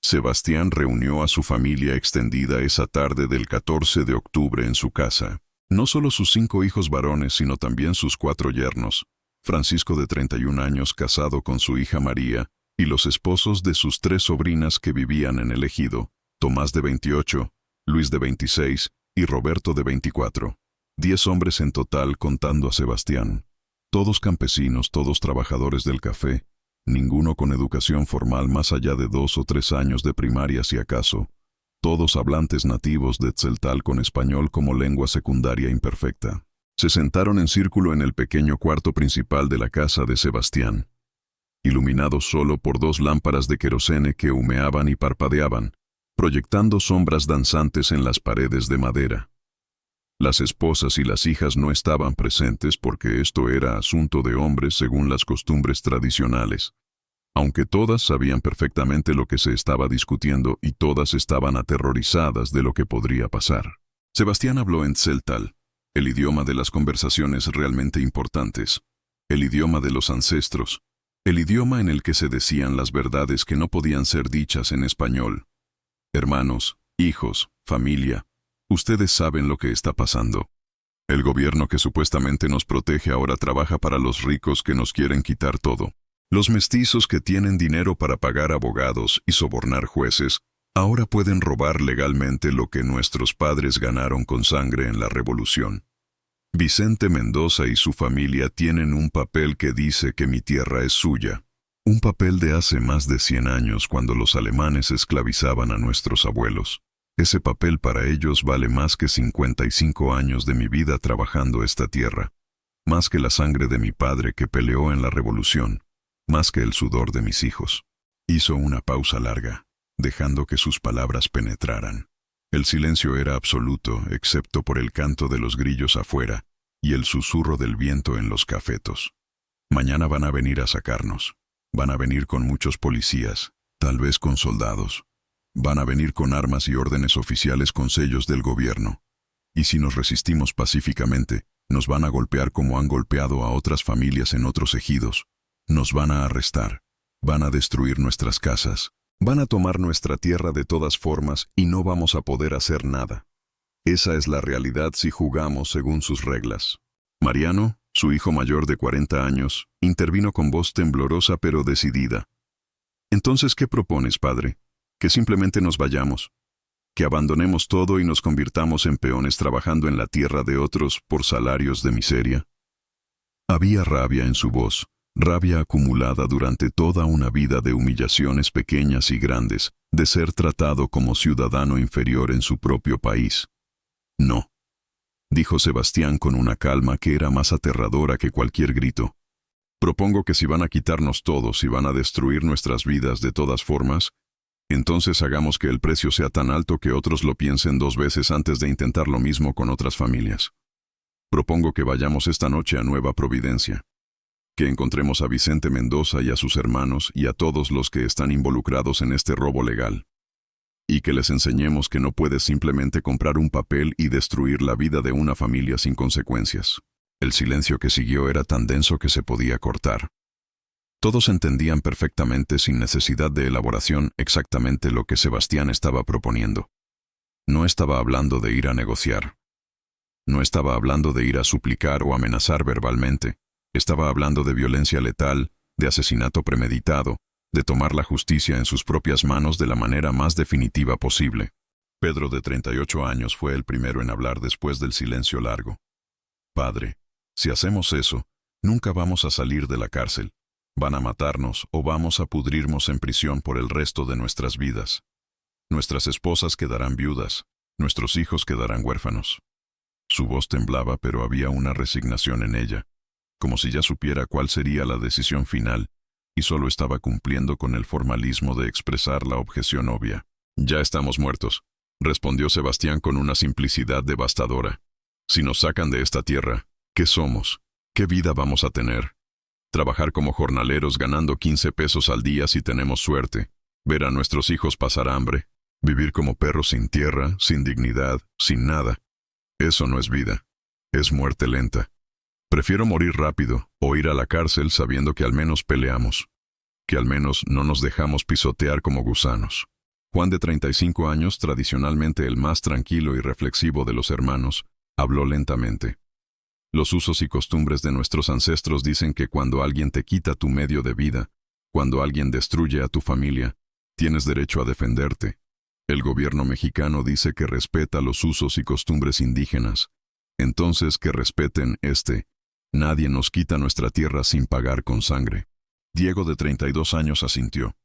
Sebastián reunió a su familia extendida esa tarde del 14 de octubre en su casa. No solo sus 5 hijos varones, sino también sus 4 yernos. Francisco de 31 años casado con su hija María, y los esposos de sus 3 sobrinas que vivían en el ejido, Tomás de 28, Luis de 26 y Roberto de 24. 10 hombres en total contando a Sebastián. Todos campesinos, todos trabajadores del café, ninguno con educación formal más allá de 2 o 3 años de primaria si acaso, todos hablantes nativos de tzeltal con español como lengua secundaria imperfecta. Se sentaron en círculo en el pequeño cuarto principal de la casa de Sebastián, iluminado solo por 2 lámparas de querosene que humeaban y parpadeaban, proyectando sombras danzantes en las paredes de madera. Las esposas y las hijas no estaban presentes porque esto era asunto de hombres según las costumbres tradicionales, aunque todas sabían perfectamente lo que se estaba discutiendo y todas estaban aterrorizadas de lo que podría pasar. Sebastián habló en tzeltal, el idioma de las conversaciones realmente importantes, el idioma de los ancestros, el idioma en el que se decían las verdades que no podían ser dichas en español. Hermanos, hijos, familia, ustedes saben lo que está pasando. El gobierno que supuestamente nos protege ahora trabaja para los ricos que nos quieren quitar todo. Los mestizos que tienen dinero para pagar abogados y sobornar jueces, ahora pueden robar legalmente lo que nuestros padres ganaron con sangre en la revolución. Vicente Mendoza y su familia tienen un papel que dice que mi tierra es suya. Un papel de hace más de 100 años cuando los alemanes esclavizaban a nuestros abuelos. Ese papel para ellos vale más que 55 años de mi vida trabajando esta tierra. Más que la sangre de mi padre que peleó en la revolución. Más que el sudor de mis hijos. Hizo una pausa larga, dejando que sus palabras penetraran. El silencio era absoluto, excepto por el canto de los grillos afuera y el susurro del viento en los cafetos. Mañana van a venir a sacarnos. Van a venir con muchos policías, tal vez con soldados. Van a venir con armas y órdenes oficiales con sellos del gobierno. Y si nos resistimos pacíficamente, nos van a golpear como han golpeado a otras familias en otros ejidos. Nos van a arrestar. Van a destruir nuestras casas. Van a tomar nuestra tierra de todas formas y no vamos a poder hacer nada. Esa es la realidad si jugamos según sus reglas. Mariano, su hijo mayor de 40 años, intervino con voz temblorosa pero decidida. Entonces, ¿qué propones, padre? Que simplemente nos vayamos. Que abandonemos todo y nos convirtamos en peones trabajando en la tierra de otros por salarios de miseria. Había rabia en su voz. Rabia acumulada durante toda una vida de humillaciones pequeñas y grandes, de ser tratado como ciudadano inferior en su propio país. No, dijo Sebastián con una calma que era más aterradora que cualquier grito. Propongo que si van a quitarnos todos y van a destruir nuestras vidas de todas formas, entonces hagamos que el precio sea tan alto que otros lo piensen 2 veces antes de intentar lo mismo con otras familias. Propongo que vayamos esta noche a Nueva Providencia. Que encontremos a Vicente Mendoza y a sus hermanos y a todos los que están involucrados en este robo legal. Y que les enseñemos que no puedes simplemente comprar un papel y destruir la vida de una familia sin consecuencias. El silencio que siguió era tan denso que se podía cortar. Todos entendían perfectamente, sin necesidad de elaboración, exactamente lo que Sebastián estaba proponiendo. No estaba hablando de ir a negociar. No estaba hablando de ir a suplicar o amenazar verbalmente. Estaba hablando de violencia letal, de asesinato premeditado, de tomar la justicia en sus propias manos de la manera más definitiva posible. Pedro, de 38 años, fue el primero en hablar después del silencio largo. Padre, si hacemos eso, nunca vamos a salir de la cárcel. Van a matarnos o vamos a pudrirnos en prisión por el resto de nuestras vidas. Nuestras esposas quedarán viudas, nuestros hijos quedarán huérfanos. Su voz temblaba, pero había una resignación en ella, como si ya supiera cuál sería la decisión final, y solo estaba cumpliendo con el formalismo de expresar la objeción obvia. Ya estamos muertos, respondió Sebastián con una simplicidad devastadora. Si nos sacan de esta tierra, ¿qué somos? ¿Qué vida vamos a tener? Trabajar como jornaleros ganando 15 pesos al día si tenemos suerte, ver a nuestros hijos pasar hambre, vivir como perros sin tierra, sin dignidad, sin nada. Eso no es vida, es muerte lenta. Prefiero morir rápido o ir a la cárcel sabiendo que al menos peleamos, que al menos no nos dejamos pisotear como gusanos. Juan, de 35 años, tradicionalmente el más tranquilo y reflexivo de los hermanos, habló lentamente. Los usos y costumbres de nuestros ancestros dicen que cuando alguien te quita tu medio de vida, cuando alguien destruye a tu familia, tienes derecho a defenderte. El gobierno mexicano dice que respeta los usos y costumbres indígenas. Entonces que respeten nadie nos quita nuestra tierra sin pagar con sangre. Diego, de 32 años, asintió.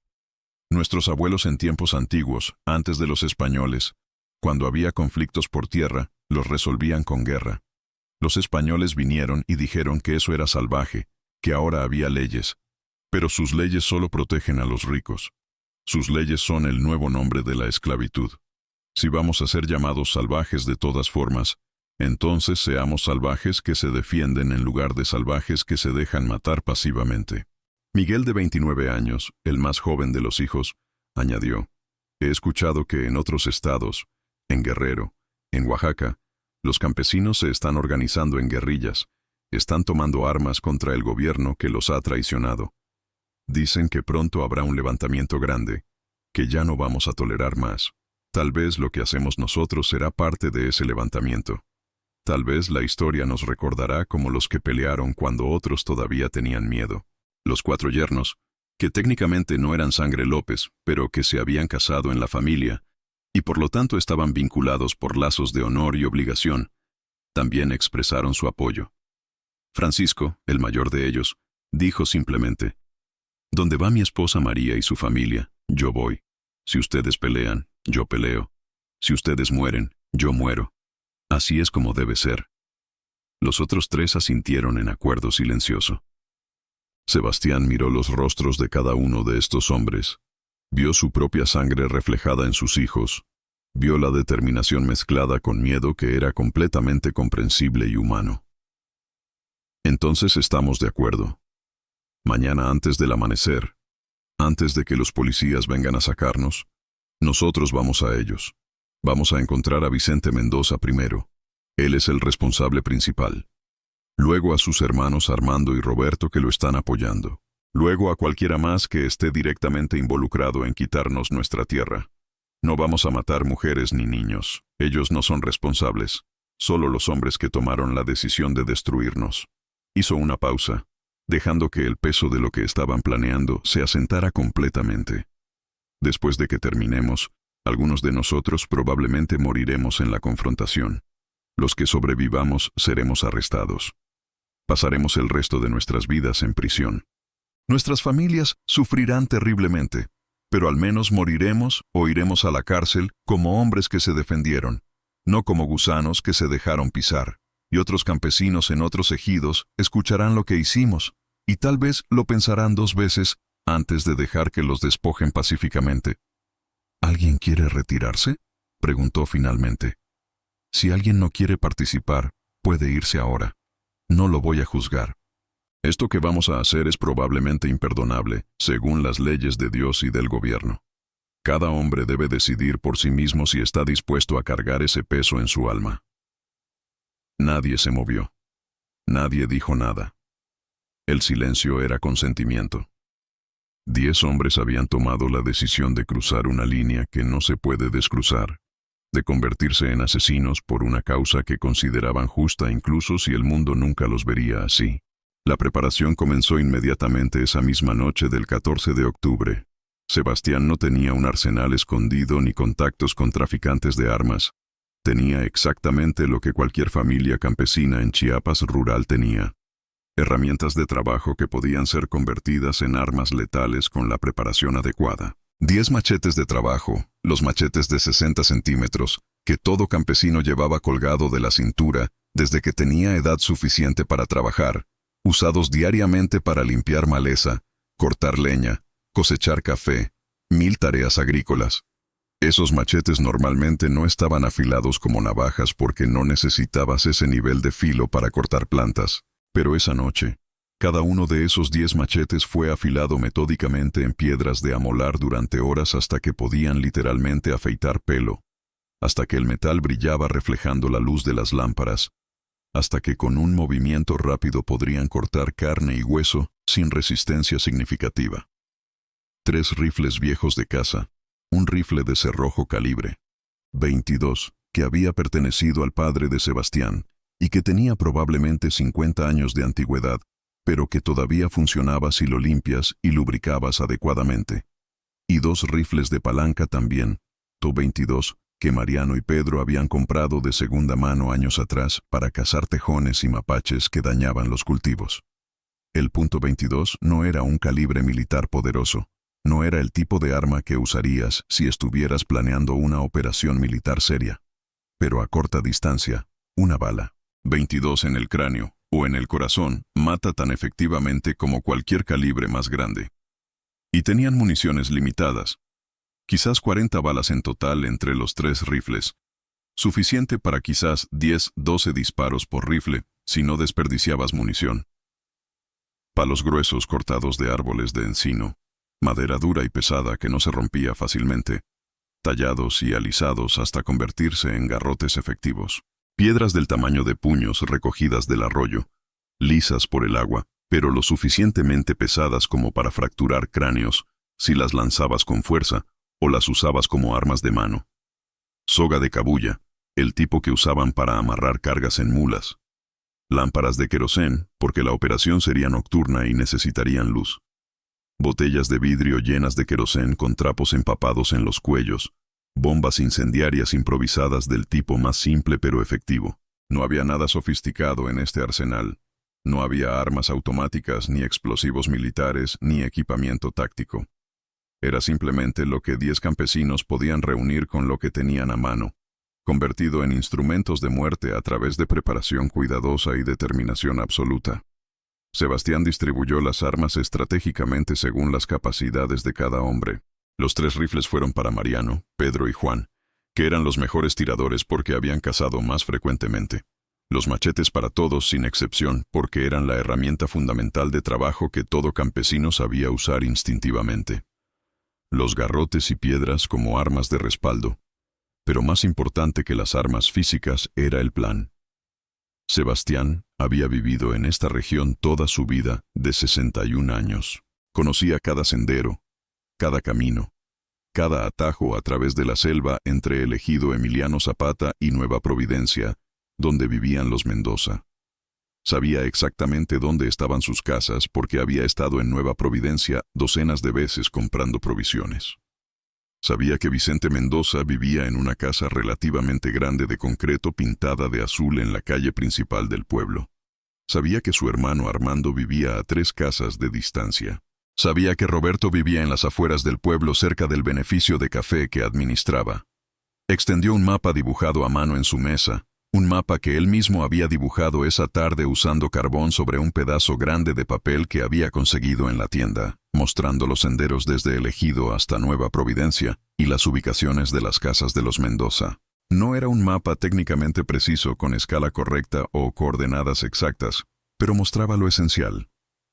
Nuestros abuelos en tiempos antiguos, antes de los españoles, cuando había conflictos por tierra, los resolvían con guerra. Los españoles vinieron y dijeron que eso era salvaje, que ahora había leyes. Pero sus leyes solo protegen a los ricos. Sus leyes son el nuevo nombre de la esclavitud. Si vamos a ser llamados salvajes de todas formas, entonces seamos salvajes que se defienden en lugar de salvajes que se dejan matar pasivamente. Miguel, de 29 años, el más joven de los hijos, añadió: he escuchado que en otros estados, en Guerrero, en Oaxaca, los campesinos se están organizando en guerrillas, están tomando armas contra el gobierno que los ha traicionado. Dicen que pronto habrá un levantamiento grande, que ya no vamos a tolerar más. Tal vez lo que hacemos nosotros será parte de ese levantamiento. Tal vez la historia nos recordará como los que pelearon cuando otros todavía tenían miedo. Los 4 yernos, que técnicamente no eran sangre López, pero que se habían casado en la familia, y por lo tanto estaban vinculados por lazos de honor y obligación, también expresaron su apoyo. Francisco, el mayor de ellos, dijo simplemente: donde va mi esposa María y su familia, yo voy. Si ustedes pelean, yo peleo. Si ustedes mueren, yo muero. Así es como debe ser. Los otros 3 asintieron en acuerdo silencioso. Sebastián miró los rostros de cada uno de estos hombres. Vio su propia sangre reflejada en sus hijos. Vio la determinación mezclada con miedo que era completamente comprensible y humano. Entonces estamos de acuerdo. Mañana antes del amanecer, antes de que los policías vengan a sacarnos, nosotros vamos a ellos. Vamos a encontrar a Vicente Mendoza primero. Él es el responsable principal. Luego a sus hermanos Armando y Roberto, que lo están apoyando. Luego a cualquiera más que esté directamente involucrado en quitarnos nuestra tierra. No vamos a matar mujeres ni niños. Ellos no son responsables. Solo los hombres que tomaron la decisión de destruirnos. Hizo una pausa, dejando que el peso de lo que estaban planeando se asentara completamente. Después de que terminemos, algunos de nosotros probablemente moriremos en la confrontación. Los que sobrevivamos seremos arrestados. Pasaremos el resto de nuestras vidas en prisión. Nuestras familias sufrirán terriblemente, pero al menos moriremos o iremos a la cárcel como hombres que se defendieron, no como gusanos que se dejaron pisar. Y otros campesinos en otros ejidos escucharán lo que hicimos, y tal vez lo pensarán 2 veces antes de dejar que los despojen pacíficamente. ¿Alguien quiere retirarse?, preguntó finalmente. Si alguien no quiere participar, puede irse ahora. No lo voy a juzgar. Esto que vamos a hacer es probablemente imperdonable, según las leyes de Dios y del gobierno. Cada hombre debe decidir por sí mismo si está dispuesto a cargar ese peso en su alma. Nadie se movió. Nadie dijo nada. El silencio era consentimiento. 10 hombres habían tomado la decisión de cruzar una línea que no se puede descruzar, de convertirse en asesinos por una causa que consideraban justa incluso si el mundo nunca los vería así. La preparación comenzó inmediatamente esa misma noche del 14 de octubre. Sebastián no tenía un arsenal escondido ni contactos con traficantes de armas. Tenía exactamente lo que cualquier familia campesina en Chiapas rural tenía. Herramientas de trabajo que podían ser convertidas en armas letales con la preparación adecuada. 10 machetes de trabajo, los machetes de 60 centímetros, que todo campesino llevaba colgado de la cintura desde que tenía edad suficiente para trabajar, usados diariamente para limpiar maleza, cortar leña, cosechar café, 1000 tareas agrícolas. Esos machetes normalmente no estaban afilados como navajas porque no necesitabas ese nivel de filo para cortar plantas. Pero esa noche, cada uno de esos 10 machetes fue afilado metódicamente en piedras de amolar durante horas hasta que podían literalmente afeitar pelo, hasta que el metal brillaba reflejando la luz de las lámparas, hasta que con un movimiento rápido podrían cortar carne y hueso sin resistencia significativa. 3 rifles viejos de caza, un rifle de cerrojo calibre 22, que había pertenecido al padre de Sebastián, y que tenía probablemente 50 años de antigüedad, pero que todavía funcionaba si lo limpias y lubricabas adecuadamente. Y 2 rifles de palanca también, .22, que Mariano y Pedro habían comprado de segunda mano años atrás para cazar tejones y mapaches que dañaban los cultivos. El .22 no era un calibre militar poderoso, no era el tipo de arma que usarías si estuvieras planeando una operación militar seria. Pero a corta distancia, una bala, 22 en el cráneo o en el corazón, mata tan efectivamente como cualquier calibre más grande. Y tenían municiones limitadas. Quizás 40 balas en total entre los 3 rifles. Suficiente para quizás 10-12 disparos por rifle, si no desperdiciabas munición. Palos gruesos cortados de árboles de encino, madera dura y pesada que no se rompía fácilmente, tallados y alisados hasta convertirse en garrotes efectivos. Piedras del tamaño de puños recogidas del arroyo, lisas por el agua, pero lo suficientemente pesadas como para fracturar cráneos si las lanzabas con fuerza o las usabas como armas de mano. Soga de cabuya, el tipo que usaban para amarrar cargas en mulas. Lámparas de querosén, porque la operación sería nocturna y necesitarían luz. Botellas de vidrio llenas de querosén con trapos empapados en los cuellos. Bombas incendiarias improvisadas del tipo más simple pero efectivo. No había nada sofisticado en este arsenal. No había armas automáticas, ni explosivos militares, ni equipamiento táctico. Era simplemente lo que 10 campesinos podían reunir con lo que tenían a mano, convertido en instrumentos de muerte a través de preparación cuidadosa y determinación absoluta. Sebastián distribuyó las armas estratégicamente según las capacidades de cada hombre. Los 3 rifles fueron para Mariano, Pedro y Juan, que eran los mejores tiradores porque habían cazado más frecuentemente. Los machetes para todos sin excepción porque eran la herramienta fundamental de trabajo que todo campesino sabía usar instintivamente. Los garrotes y piedras como armas de respaldo. Pero más importante que las armas físicas era el plan. Sebastián había vivido en esta región toda su vida de 61 años. Conocía cada sendero, cada camino, cada atajo a través de la selva entre el ejido Emiliano Zapata y Nueva Providencia, donde vivían los Mendoza. Sabía exactamente dónde estaban sus casas porque había estado en Nueva Providencia docenas de veces comprando provisiones. Sabía que Vicente Mendoza vivía en una casa relativamente grande de concreto pintada de azul en la calle principal del pueblo. Sabía que su hermano Armando vivía a 3 casas de distancia. Sabía que Roberto vivía en las afueras del pueblo cerca del beneficio de café que administraba. Extendió un mapa dibujado a mano en su mesa, un mapa que él mismo había dibujado esa tarde usando carbón sobre un pedazo grande de papel que había conseguido en la tienda, mostrando los senderos desde el ejido hasta Nueva Providencia y las ubicaciones de las casas de los Mendoza. No era un mapa técnicamente preciso con escala correcta o coordenadas exactas, pero mostraba lo esencial: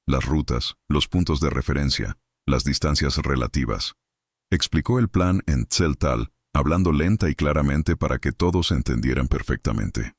las rutas, los puntos de referencia, las distancias relativas. Explicó el plan en tzeltal, hablando lenta y claramente para que todos entendieran perfectamente.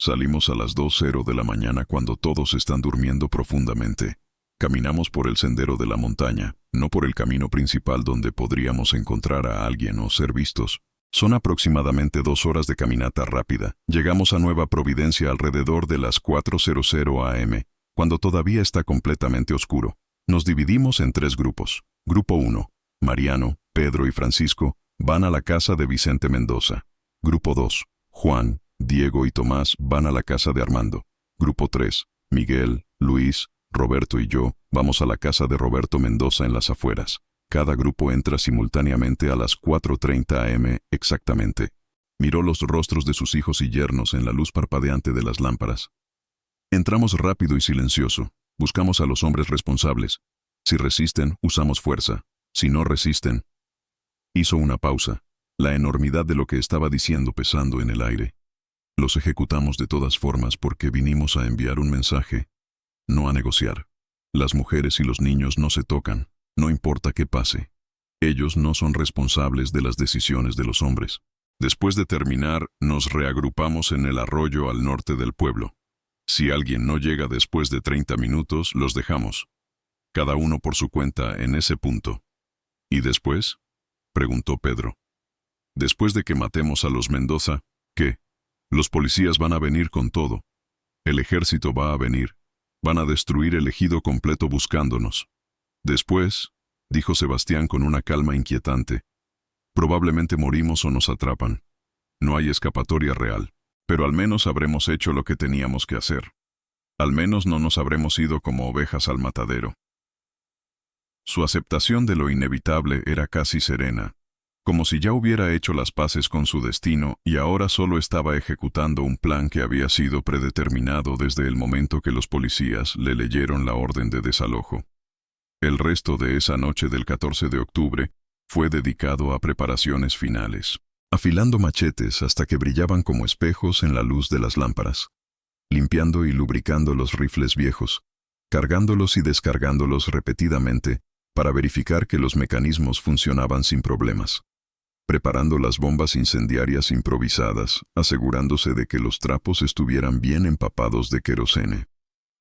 Salimos a las 2:00 de la mañana cuando todos están durmiendo profundamente. Caminamos por el sendero de la montaña, no por el camino principal donde podríamos encontrar a alguien o ser vistos. Son aproximadamente 2 horas de caminata rápida. Llegamos a Nueva Providencia alrededor de las 4:00 am, cuando todavía está completamente oscuro. Nos dividimos en 3 grupos. Grupo 1, Mariano, Pedro y Francisco, van a la casa de Vicente Mendoza. Grupo 2. Juan, Diego y Tomás van a la casa de Armando. Grupo 3. Miguel, Luis, Roberto y yo vamos a la casa de Roberto Mendoza en las afueras. Cada grupo entra simultáneamente a las 4:30 am exactamente. Miró los rostros de sus hijos y yernos en la luz parpadeante de las lámparas. Entramos rápido y silencioso. Buscamos a los hombres responsables. Si resisten, usamos fuerza. Si no resisten. Hizo una pausa, la enormidad de lo que estaba diciendo pesando en el aire. Los ejecutamos de todas formas porque vinimos a enviar un mensaje, no a negociar. Las mujeres y los niños no se tocan, no importa qué pase. Ellos no son responsables de las decisiones de los hombres. Después de terminar, nos reagrupamos en el arroyo al norte del pueblo. Si alguien no llega después de 30 minutos, los dejamos. Cada uno por su cuenta en ese punto. ¿Y después?, preguntó Pedro. Después de que matemos a los Mendoza, ¿qué? Los policías van a venir con todo. El ejército va a venir. Van a destruir el ejido completo buscándonos. Después, dijo Sebastián con una calma inquietante, probablemente morimos o nos atrapan. No hay escapatoria real, pero al menos habremos hecho lo que teníamos que hacer. Al menos no nos habremos ido como ovejas al matadero. Su aceptación de lo inevitable era casi serena, como si ya hubiera hecho las paces con su destino y ahora solo estaba ejecutando un plan que había sido predeterminado desde el momento que los policías le leyeron la orden de desalojo. El resto de esa noche del 14 de octubre fue dedicado a preparaciones finales, afilando machetes hasta que brillaban como espejos en la luz de las lámparas, limpiando y lubricando los rifles viejos, cargándolos y descargándolos repetidamente para verificar que los mecanismos funcionaban sin problemas, preparando las bombas incendiarias improvisadas, asegurándose de que los trapos estuvieran bien empapados de querosene,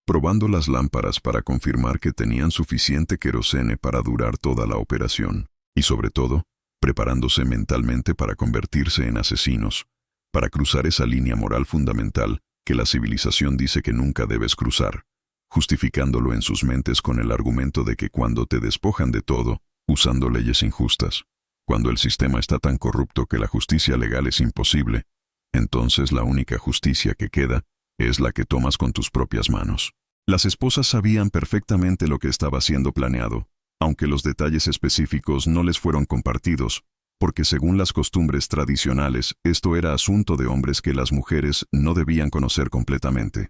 probando las lámparas para confirmar que tenían suficiente querosene para durar toda la operación, y sobre todo, preparándose mentalmente para convertirse en asesinos, para cruzar esa línea moral fundamental que la civilización dice que nunca debes cruzar, justificándolo en sus mentes con el argumento de que cuando te despojan de todo, usando leyes injustas, cuando el sistema está tan corrupto que la justicia legal es imposible, entonces la única justicia que queda es la que tomas con tus propias manos. Las esposas sabían perfectamente lo que estaba siendo planeado, aunque los detalles específicos no les fueron compartidos, porque según las costumbres tradicionales, esto era asunto de hombres que las mujeres no debían conocer completamente.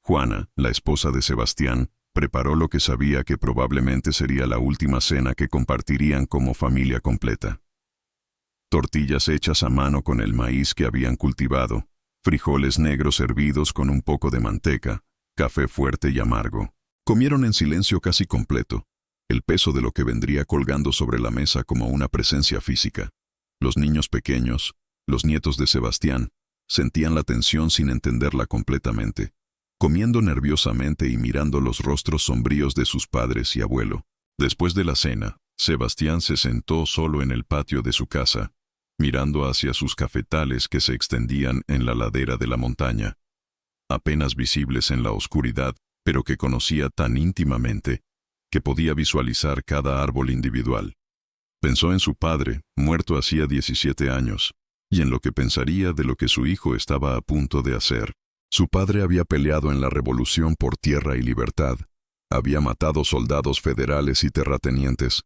Juana, la esposa de Sebastián, preparó lo que sabía que probablemente sería la última cena que compartirían como familia completa. Tortillas hechas a mano con el maíz que habían cultivado, frijoles negros hervidos con un poco de manteca, café fuerte y amargo. Comieron en silencio casi completo, el peso de lo que vendría colgando sobre la mesa como una presencia física. Los niños pequeños, los nietos de Sebastián, sentían la tensión sin entenderla completamente, comiendo nerviosamente y mirando los rostros sombríos de sus padres y abuelo. Después de la cena, Sebastián se sentó solo en el patio de su casa, mirando hacia sus cafetales que se extendían en la ladera de la montaña, apenas visibles en la oscuridad, pero que conocía tan íntimamente que podía visualizar cada árbol individual. Pensó en su padre, muerto hacía 17 años, y en lo que pensaría de lo que su hijo estaba a punto de hacer. Su padre había peleado en la Revolución por tierra y libertad, había matado soldados federales y terratenientes,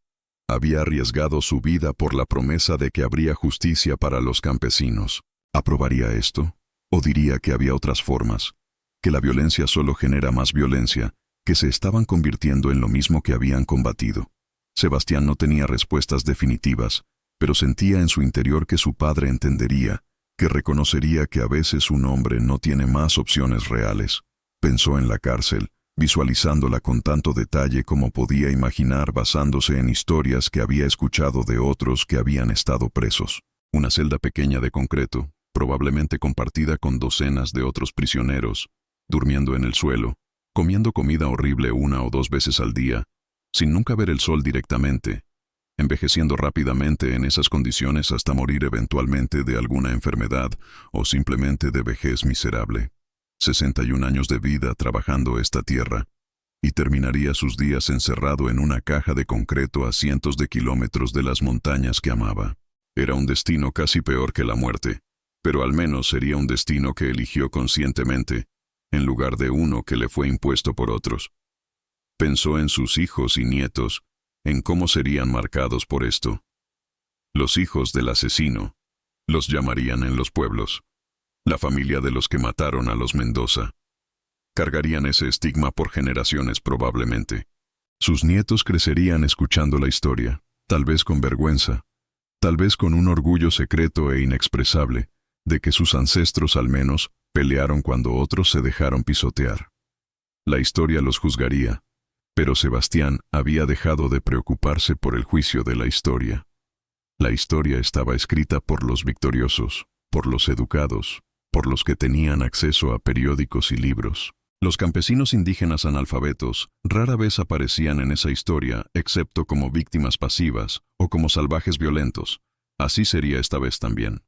había arriesgado su vida por la promesa de que habría justicia para los campesinos. ¿Aprobaría esto? ¿O diría que había otras formas? Que la violencia solo genera más violencia, que se estaban convirtiendo en lo mismo que habían combatido. Sebastián no tenía respuestas definitivas, pero sentía en su interior que su padre entendería, que reconocería que a veces un hombre no tiene más opciones reales. Pensó en la cárcel, visualizándola con tanto detalle como podía imaginar basándose en historias que había escuchado de otros que habían estado presos. Una celda pequeña de concreto, probablemente compartida con docenas de otros prisioneros, durmiendo en el suelo, comiendo comida horrible 1 o 2 veces al día, sin nunca ver el sol directamente, envejeciendo rápidamente en esas condiciones hasta morir eventualmente de alguna enfermedad o simplemente de vejez miserable. 61 años de vida trabajando esta tierra, y terminaría sus días encerrado en una caja de concreto a cientos de kilómetros de las montañas que amaba. Era un destino casi peor que la muerte, pero al menos sería un destino que eligió conscientemente, en lugar de uno que le fue impuesto por otros. Pensó en sus hijos y nietos, en cómo serían marcados por esto. Los hijos del asesino, los llamarían en los pueblos. La familia de los que mataron a los Mendoza. Cargarían ese estigma por generaciones probablemente. Sus nietos crecerían escuchando la historia, tal vez con vergüenza, tal vez con un orgullo secreto e inexpresable, de que sus ancestros al menos pelearon cuando otros se dejaron pisotear. La historia los juzgaría, pero Sebastián había dejado de preocuparse por el juicio de la historia. La historia estaba escrita por los victoriosos, por los educados, por los que tenían acceso a periódicos y libros. Los campesinos indígenas analfabetos rara vez aparecían en esa historia, excepto como víctimas pasivas o como salvajes violentos. Así sería esta vez también.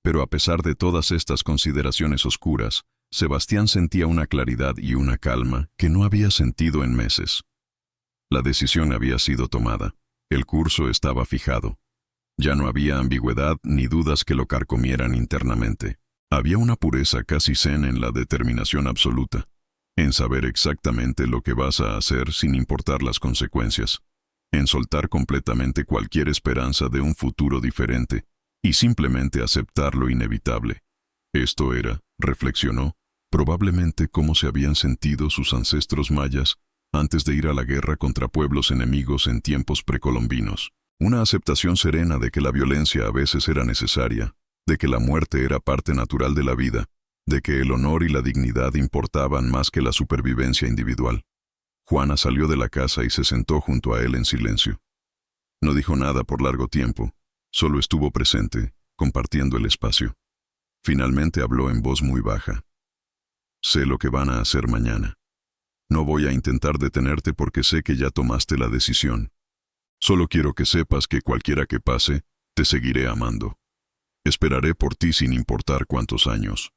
Pero a pesar de todas estas consideraciones oscuras, Sebastián sentía una claridad y una calma que no había sentido en meses. La decisión había sido tomada. El curso estaba fijado. Ya no había ambigüedad ni dudas que lo carcomieran internamente. Había una pureza casi zen en la determinación absoluta, en saber exactamente lo que vas a hacer sin importar las consecuencias, en soltar completamente cualquier esperanza de un futuro diferente, y simplemente aceptar lo inevitable. Esto era, reflexionó, probablemente cómo se habían sentido sus ancestros mayas antes de ir a la guerra contra pueblos enemigos en tiempos precolombinos. Una aceptación serena de que la violencia a veces era necesaria, de que la muerte era parte natural de la vida, de que el honor y la dignidad importaban más que la supervivencia individual. Juana salió de la casa y se sentó junto a él en silencio. No dijo nada por largo tiempo, solo estuvo presente, compartiendo el espacio. Finalmente habló en voz muy baja. Sé lo que van a hacer mañana. No voy a intentar detenerte porque sé que ya tomaste la decisión. Solo quiero que sepas que cualquiera que pase, te seguiré amando. Esperaré por ti sin importar cuántos años.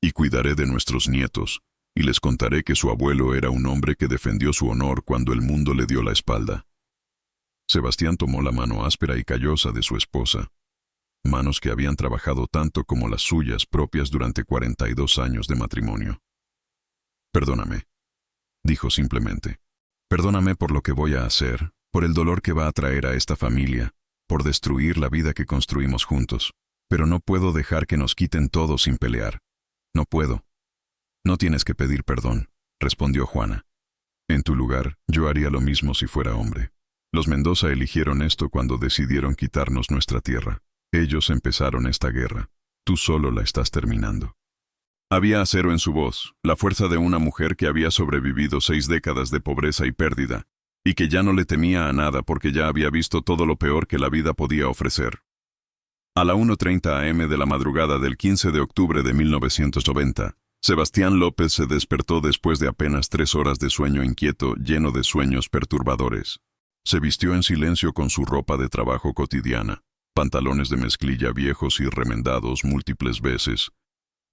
Y cuidaré de nuestros nietos, y les contaré que su abuelo era un hombre que defendió su honor cuando el mundo le dio la espalda. Sebastián tomó la mano áspera y callosa de su esposa, manos que habían trabajado tanto como las suyas propias durante 42 años de matrimonio. Perdóname, dijo simplemente. Perdóname por lo que voy a hacer, por el dolor que va a traer a esta familia, por destruir la vida que construimos juntos. Pero no puedo dejar que nos quiten todo sin pelear. No puedo. No tienes que pedir perdón, respondió Juana. En tu lugar, yo haría lo mismo si fuera hombre. Los Mendoza eligieron esto cuando decidieron quitarnos nuestra tierra. Ellos empezaron esta guerra. Tú solo la estás terminando. Había acero en su voz, la fuerza de una mujer que había sobrevivido 6 décadas de pobreza y pérdida, y que ya no le temía a nada porque ya había visto todo lo peor que la vida podía ofrecer. A la 1:30 am de la madrugada del 15 de octubre de 1990, Sebastián López se despertó después de apenas 3 horas de sueño inquieto, lleno de sueños perturbadores. Se vistió en silencio con su ropa de trabajo cotidiana, pantalones de mezclilla viejos y remendados múltiples veces,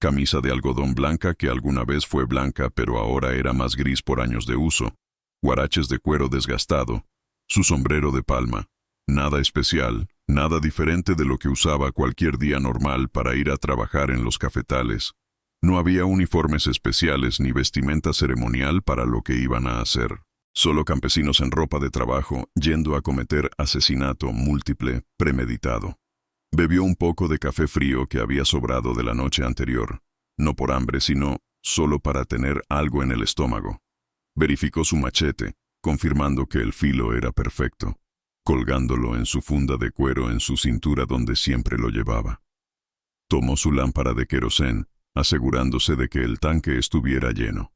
camisa de algodón blanca que alguna vez fue blanca pero ahora era más gris por años de uso, guaraches de cuero desgastado, su sombrero de palma. Nada especial, nada diferente de lo que usaba cualquier día normal para ir a trabajar en los cafetales. No había uniformes especiales ni vestimenta ceremonial para lo que iban a hacer. Solo campesinos en ropa de trabajo yendo a cometer asesinato múltiple, premeditado. Bebió un poco de café frío que había sobrado de la noche anterior, no por hambre sino solo para tener algo en el estómago. Verificó su machete, confirmando que el filo era perfecto, colgándolo en su funda de cuero en su cintura donde siempre lo llevaba. Tomó su lámpara de querosén, asegurándose de que el tanque estuviera lleno.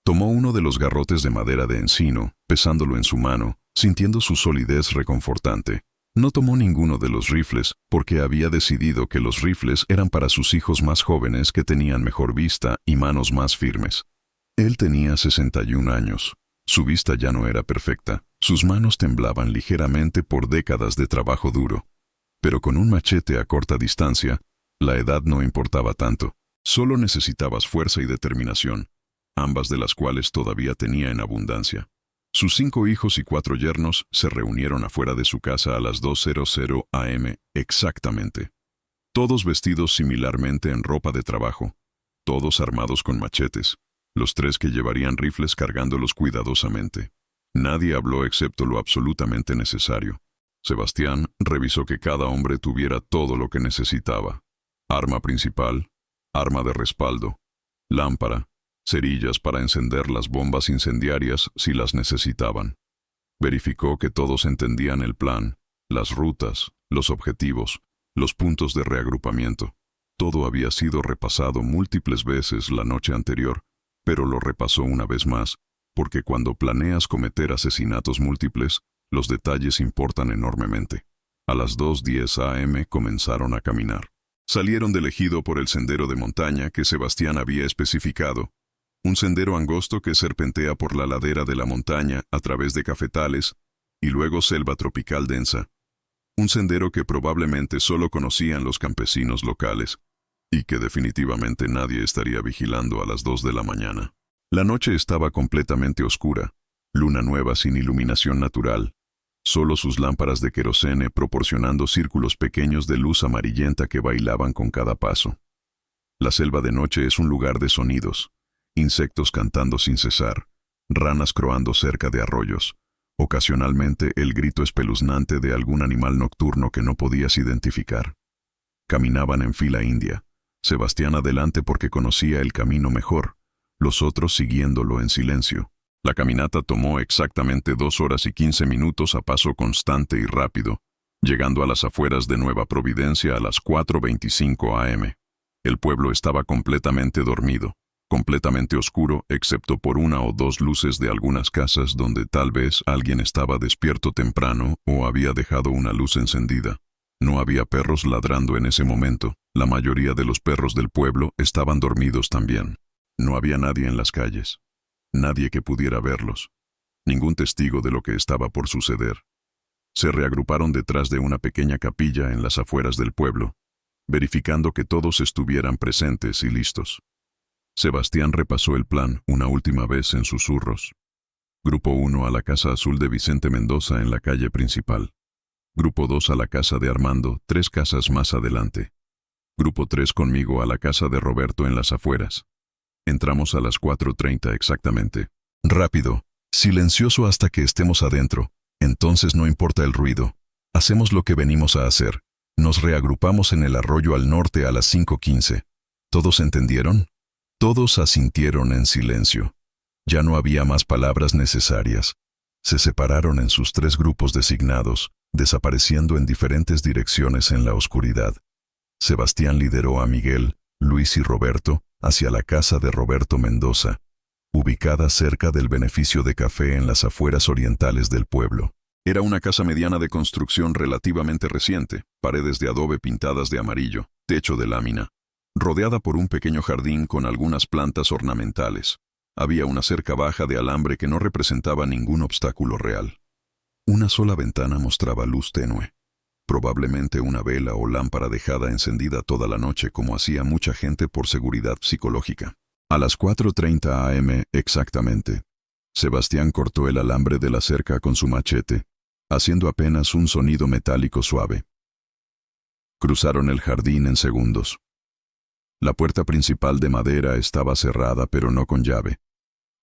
Tomó uno de los garrotes de madera de encino, pesándolo en su mano, sintiendo su solidez reconfortante. No tomó ninguno de los rifles, porque había decidido que los rifles eran para sus hijos más jóvenes que tenían mejor vista y manos más firmes. Él tenía 61 años. Su vista ya no era perfecta, sus manos temblaban ligeramente por décadas de trabajo duro. Pero con un machete a corta distancia, la edad no importaba tanto. Solo necesitabas fuerza y determinación, ambas de las cuales todavía tenía en abundancia. Sus 5 hijos y 4 yernos se reunieron afuera de su casa a las 2:00 am exactamente. Todos vestidos similarmente en ropa de trabajo, todos armados con machetes, los 3 que llevarían rifles cargándolos cuidadosamente. Nadie habló excepto lo absolutamente necesario. Sebastián revisó que cada hombre tuviera todo lo que necesitaba: arma principal, arma de respaldo, lámpara, cerillas para encender las bombas incendiarias si las necesitaban. Verificó que todos entendían el plan, las rutas, los objetivos, los puntos de reagrupamiento. Todo había sido repasado múltiples veces la noche anterior, pero lo repasó una vez más, porque cuando planeas cometer asesinatos múltiples, los detalles importan enormemente. A las 2:10 am comenzaron a caminar. Salieron del ejido por el sendero de montaña que Sebastián había especificado, un sendero angosto que serpentea por la ladera de la montaña a través de cafetales y luego selva tropical densa. Un sendero que probablemente solo conocían los campesinos locales y que definitivamente nadie estaría vigilando a las 2 de la mañana. La noche estaba completamente oscura, luna nueva sin iluminación natural, solo sus lámparas de querosene proporcionando círculos pequeños de luz amarillenta que bailaban con cada paso. La selva de noche es un lugar de sonidos, insectos cantando sin cesar, ranas croando cerca de arroyos, ocasionalmente el grito espeluznante de algún animal nocturno que no podías identificar. Caminaban en fila india, Sebastián adelante porque conocía el camino mejor, los otros siguiéndolo en silencio. La caminata tomó exactamente 2 horas y 15 minutos a paso constante y rápido, llegando a las afueras de Nueva Providencia a las 4:25 am. El pueblo estaba completamente dormido, completamente oscuro excepto por 1 o 2 luces de algunas casas donde tal vez alguien estaba despierto temprano o había dejado una luz encendida. No había perros ladrando en ese momento, la mayoría de los perros del pueblo estaban dormidos también. No había nadie en las calles, nadie que pudiera verlos, ningún testigo de lo que estaba por suceder. Se reagruparon detrás de una pequeña capilla en las afueras del pueblo, verificando que todos estuvieran presentes y listos. Sebastián repasó el plan una última vez en susurros. Grupo 1 a la Casa Azul de Vicente Mendoza en la calle principal. Grupo 2 a la casa de Armando, 3 casas más adelante. Grupo 3 conmigo a la casa de Roberto en las afueras. Entramos a las 4:30 exactamente. Rápido, silencioso hasta que estemos adentro. Entonces no importa el ruido. Hacemos lo que venimos a hacer. Nos reagrupamos en el arroyo al norte a las 5:15. ¿Todos entendieron? Todos asintieron en silencio. Ya no había más palabras necesarias. Se separaron en sus 3 grupos designados, desapareciendo en diferentes direcciones en la oscuridad. Sebastián lideró a Miguel, Luis y Roberto hacia la casa de Roberto Mendoza, ubicada cerca del Beneficio de Café en las afueras orientales del pueblo. Era una casa mediana de construcción relativamente reciente, paredes de adobe pintadas de amarillo, techo de lámina, rodeada por un pequeño jardín con algunas plantas ornamentales. Había una cerca baja de alambre que no representaba ningún obstáculo real. Una sola ventana mostraba luz tenue, probablemente una vela o lámpara dejada encendida toda la noche como hacía mucha gente por seguridad psicológica. A las 4:30 am exactamente, Sebastián cortó el alambre de la cerca con su machete, haciendo apenas un sonido metálico suave. Cruzaron el jardín en segundos. La puerta principal de madera estaba cerrada pero no con llave,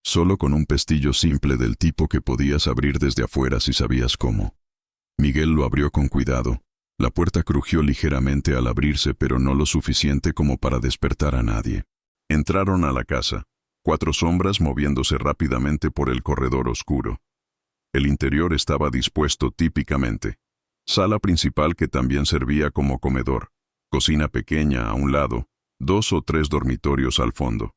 solo con un pestillo simple del tipo que podías abrir desde afuera si sabías cómo. Miguel lo abrió con cuidado. La puerta crujió ligeramente al abrirse pero no lo suficiente como para despertar a nadie. Entraron a la casa, 4 sombras moviéndose rápidamente por el corredor oscuro. El interior estaba dispuesto típicamente. Sala principal que también servía como comedor, cocina pequeña a un lado, 2 o 3 dormitorios al fondo.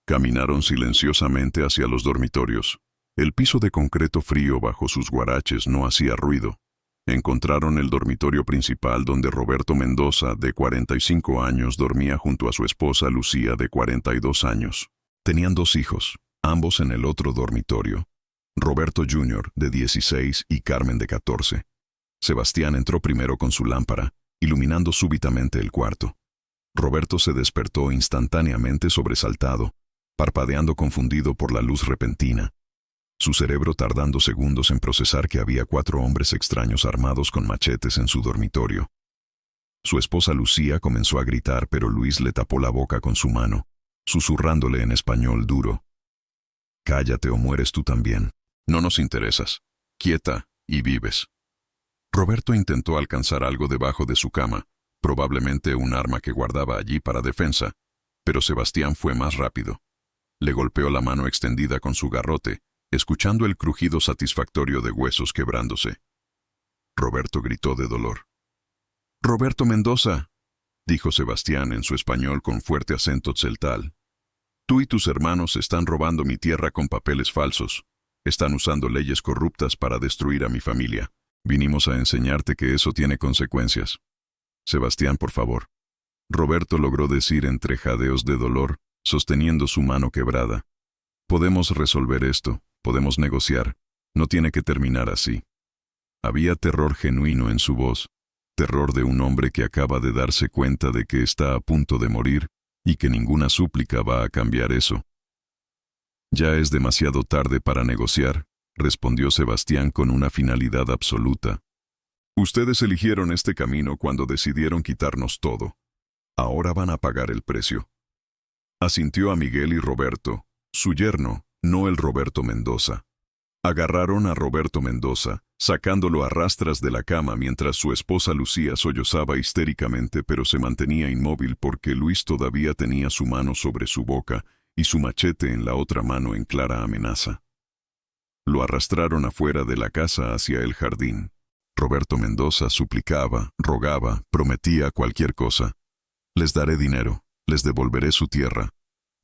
Caminaron silenciosamente hacia los dormitorios. El piso de concreto frío bajo sus guaraches no hacía ruido. Encontraron el dormitorio principal donde Roberto Mendoza, de 45 años, dormía junto a su esposa Lucía, de 42 años. Tenían 2 hijos, ambos en el otro dormitorio. Roberto Jr., de 16, y Carmen, de 14. Sebastián entró primero con su lámpara, iluminando súbitamente el cuarto. Roberto se despertó instantáneamente sobresaltado, parpadeando confundido por la luz repentina. su cerebro tardando segundos en procesar que había 4 hombres extraños armados con machetes en su dormitorio. Su esposa Lucía comenzó a gritar, pero Luis le tapó la boca con su mano, susurrándole en español duro: «Cállate o mueres tú también. No nos interesas. Quieta, y vives». Roberto intentó alcanzar algo debajo de su cama, probablemente un arma que guardaba allí para defensa, pero Sebastián fue más rápido. Le golpeó la mano extendida con su garrote, escuchando el crujido satisfactorio de huesos quebrándose. Roberto gritó de dolor. «¡Roberto Mendoza!», dijo Sebastián en su español con fuerte acento tzeltal. «Tú y tus hermanos están robando mi tierra con papeles falsos. Están usando leyes corruptas para destruir a mi familia. Vinimos a enseñarte que eso tiene consecuencias. Sebastián, por favor». Roberto logró decir entre jadeos de dolor, sosteniendo su mano quebrada. «Podemos resolver esto, podemos negociar. No tiene que terminar así». Había terror genuino en su voz, terror de un hombre que acaba de darse cuenta de que está a punto de morir y que ninguna súplica va a cambiar eso. «Ya es demasiado tarde para negociar», respondió Sebastián con una finalidad absoluta. «Ustedes eligieron este camino cuando decidieron quitarnos todo. Ahora van a pagar el precio». Asintió a Miguel y Roberto, su yerno, no el Roberto Mendoza. Agarraron a Roberto Mendoza, sacándolo a rastras de la cama mientras su esposa Lucía sollozaba histéricamente, pero se mantenía inmóvil porque Luis todavía tenía su mano sobre su boca y su machete en la otra mano en clara amenaza. Lo arrastraron afuera de la casa hacia el jardín. Roberto Mendoza suplicaba, rogaba, prometía cualquier cosa. «Les daré dinero, les devolveré su tierra.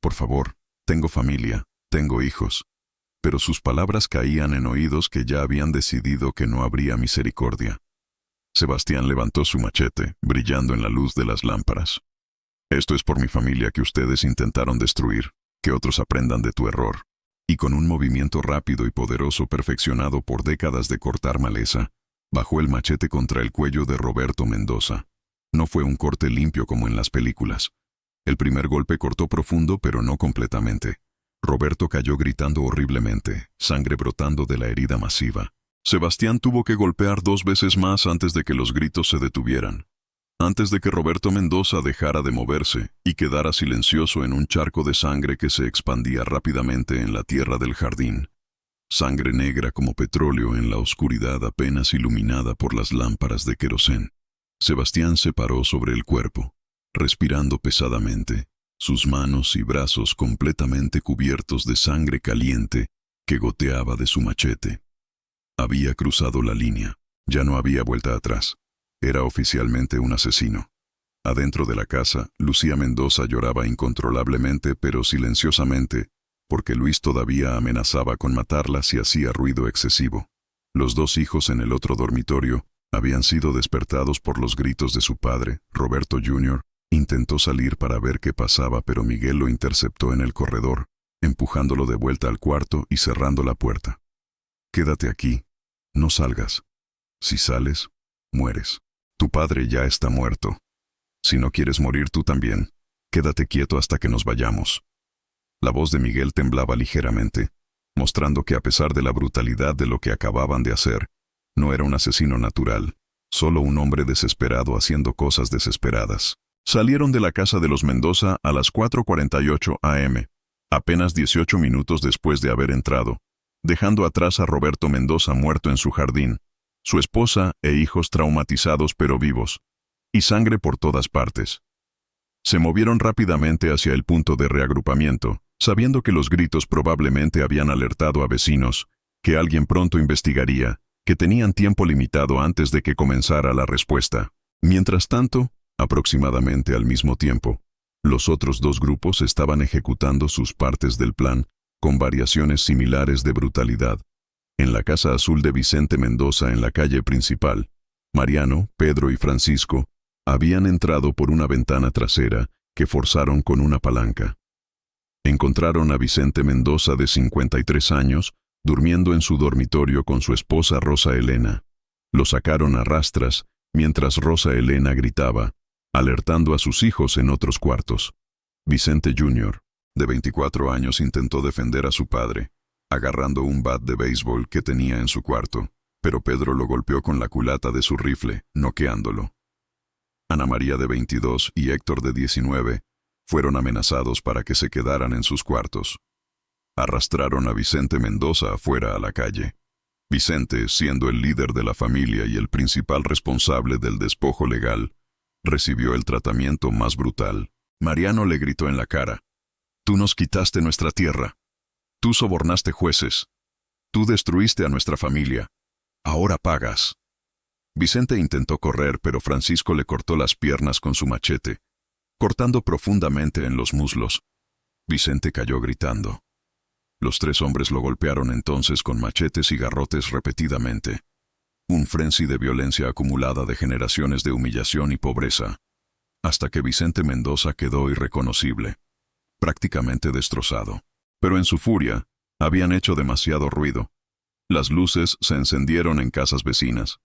Por favor, tengo familia, tengo hijos». Pero sus palabras caían en oídos que ya habían decidido que no habría misericordia. Sebastián levantó su machete, brillando en la luz de las lámparas. «Esto es por mi familia que ustedes intentaron destruir, que otros aprendan de tu error». Y con un movimiento rápido y poderoso perfeccionado por décadas de cortar maleza, bajó el machete contra el cuello de Roberto Mendoza. No fue un corte limpio como en las películas. El primer golpe cortó profundo, pero no completamente. Roberto cayó gritando horriblemente, sangre brotando de la herida masiva. Sebastián tuvo que golpear 2 veces más antes de que los gritos se detuvieran. Antes de que Roberto Mendoza dejara de moverse y quedara silencioso en un charco de sangre que se expandía rápidamente en la tierra del jardín. Sangre negra como petróleo en la oscuridad apenas iluminada por las lámparas de querosén. Sebastián se paró sobre el cuerpo, respirando pesadamente, sus manos y brazos completamente cubiertos de sangre caliente que goteaba de su machete. Había cruzado la línea, ya no había vuelta atrás. Era oficialmente un asesino. Adentro de la casa, Lucía Mendoza lloraba incontrolablemente pero silenciosamente, porque Luis todavía amenazaba con matarla si hacía ruido excesivo. Los 2 hijos en el otro dormitorio habían sido despertados por los gritos de su padre. Roberto Jr. intentó salir para ver qué pasaba, pero Miguel lo interceptó en el corredor, empujándolo de vuelta al cuarto y cerrando la puerta. «Quédate aquí. No salgas. Si sales, mueres. Tu padre ya está muerto. Si no quieres morir tú también, quédate quieto hasta que nos vayamos». La voz de Miguel temblaba ligeramente, mostrando que a pesar de la brutalidad de lo que acababan de hacer, no era un asesino natural, solo un hombre desesperado haciendo cosas desesperadas. Salieron de la casa de los Mendoza a las 4:48 am, apenas 18 minutos después de haber entrado, dejando atrás a Roberto Mendoza muerto en su jardín, su esposa e hijos traumatizados pero vivos, y sangre por todas partes. Se movieron rápidamente hacia el punto de reagrupamiento, sabiendo que los gritos probablemente habían alertado a vecinos, que alguien pronto investigaría, que tenían tiempo limitado antes de que comenzara la respuesta. Mientras tanto, aproximadamente al mismo tiempo, los otros 2 grupos estaban ejecutando sus partes del plan, con variaciones similares de brutalidad. En la casa azul de Vicente Mendoza en la calle principal, Mariano, Pedro y Francisco habían entrado por una ventana trasera que forzaron con una palanca. Encontraron a Vicente Mendoza de 53 años, durmiendo en su dormitorio con su esposa Rosa Elena. Lo sacaron a rastras, mientras Rosa Elena gritaba, alertando a sus hijos en otros cuartos. Vicente Jr., de 24 años, intentó defender a su padre, agarrando un bat de béisbol que tenía en su cuarto, pero Pedro lo golpeó con la culata de su rifle, noqueándolo. Ana María de 22 y Héctor de 19 fueron amenazados para que se quedaran en sus cuartos. Arrastraron a Vicente Mendoza afuera a la calle. Vicente, siendo el líder de la familia y el principal responsable del despojo legal, recibió el tratamiento más brutal. Mariano le gritó en la cara: «Tú nos quitaste nuestra tierra. Tú sobornaste jueces. Tú destruiste a nuestra familia. Ahora pagas». Vicente intentó correr, pero Francisco le cortó las piernas con su machete, cortando profundamente en los muslos. Vicente cayó gritando. Los tres hombres lo golpearon entonces con machetes y garrotes repetidamente. Un frenzy de violencia acumulada de generaciones de humillación y pobreza, hasta que Vicente Mendoza quedó irreconocible, prácticamente destrozado. Pero en su furia, habían hecho demasiado ruido. Las luces se encendieron en casas vecinas.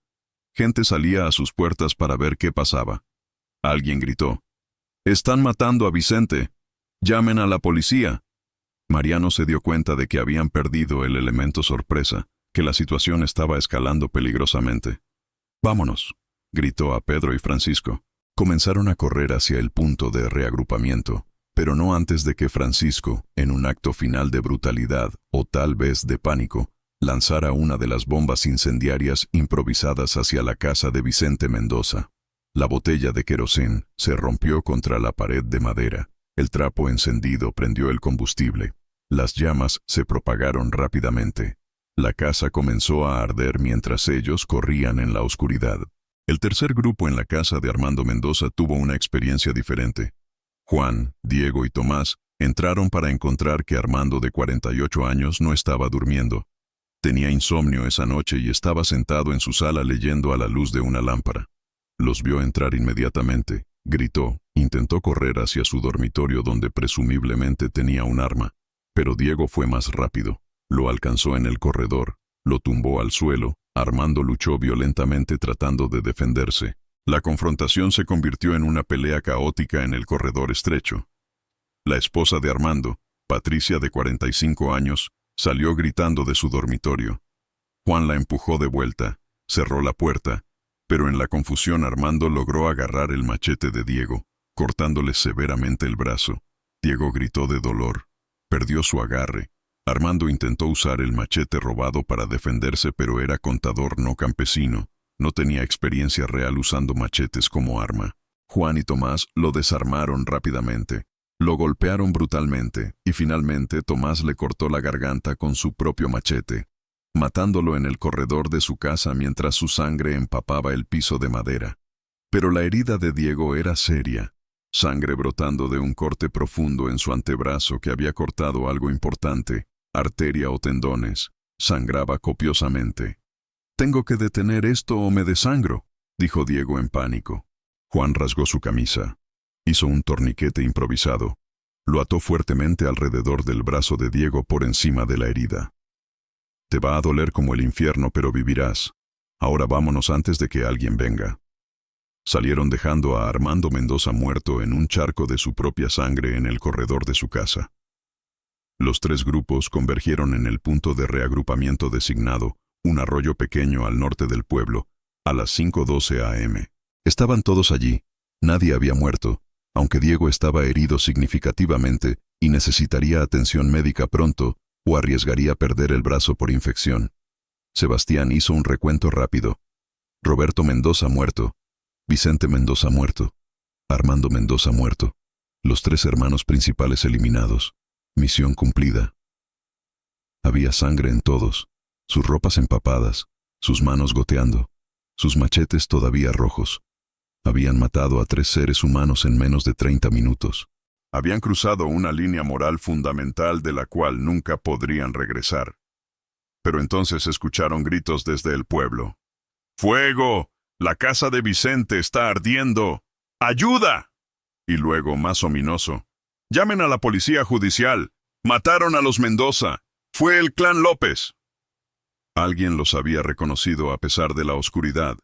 Gente salía a sus puertas para ver qué pasaba. Alguien gritó: «¡Están matando a Vicente! ¡Llamen a la policía!». Mariano se dio cuenta de que habían perdido el elemento sorpresa, que la situación estaba escalando peligrosamente. «¡Vámonos!», gritó a Pedro y Francisco. Comenzaron a correr hacia el punto de reagrupamiento, pero no antes de que Francisco, en un acto final de brutalidad o tal vez de pánico, lanzara una de las bombas incendiarias improvisadas hacia la casa de Vicente Mendoza. La botella de querosén se rompió contra la pared de madera. El trapo encendido prendió el combustible. Las llamas se propagaron rápidamente. La casa comenzó a arder mientras ellos corrían en la oscuridad. El tercer grupo en la casa de Armando Mendoza tuvo una experiencia diferente. Juan, Diego y Tomás entraron para encontrar que Armando, de 48 años, no estaba durmiendo. Tenía insomnio esa noche y estaba sentado en su sala leyendo a la luz de una lámpara. Los vio entrar inmediatamente, gritó, intentó correr hacia su dormitorio donde presumiblemente tenía un arma, pero Diego fue más rápido. Lo alcanzó en el corredor, lo tumbó al suelo. Armando luchó violentamente tratando de defenderse. La confrontación se convirtió en una pelea caótica en el corredor estrecho. La esposa de Armando, Patricia, de 45 años, salió gritando de su dormitorio. Juan la empujó de vuelta, cerró la puerta, pero en la confusión Armando logró agarrar el machete de Diego, cortándole severamente el brazo. Diego gritó de dolor. Perdió su agarre. Armando intentó usar el machete robado para defenderse, pero era contador, no campesino. No tenía experiencia real usando machetes como arma. Juan y Tomás lo desarmaron rápidamente. Lo golpearon brutalmente, y finalmente Tomás le cortó la garganta con su propio machete, matándolo en el corredor de su casa mientras su sangre empapaba el piso de madera. Pero la herida de Diego era seria. Sangre brotando de un corte profundo en su antebrazo que había cortado algo importante, arteria o tendones. Sangraba copiosamente. «Tengo que detener esto o me desangro», dijo Diego en pánico. Juan rasgó su camisa. Hizo un torniquete improvisado. Lo ató fuertemente alrededor del brazo de Diego por encima de la herida. «Te va a doler como el infierno, pero vivirás. Ahora vámonos antes de que alguien venga». Salieron dejando a Armando Mendoza muerto en un charco de su propia sangre en el corredor de su casa. Los tres grupos convergieron en el punto de reagrupamiento designado, un arroyo pequeño al norte del pueblo, a las 5:12 am. Estaban todos allí. Nadie había muerto, aunque Diego estaba herido significativamente y necesitaría atención médica pronto o arriesgaría perder el brazo por infección. Sebastián hizo un recuento rápido. Roberto Mendoza muerto. Vicente Mendoza muerto. Armando Mendoza muerto. Los tres hermanos principales eliminados. Misión cumplida. Había sangre en todos, sus ropas empapadas, sus manos goteando, sus machetes todavía rojos. Habían matado a 3 seres humanos en menos de 30 minutos. Habían cruzado una línea moral fundamental de la cual nunca podrían regresar. Pero entonces escucharon gritos desde el pueblo. «¡Fuego! ¡La casa de Vicente está ardiendo! ¡Ayuda!». Y luego, más ominoso: «¡Llamen a la policía judicial! ¡Mataron a los Mendoza! ¡Fue el clan López!». Alguien los había reconocido a pesar de la oscuridad,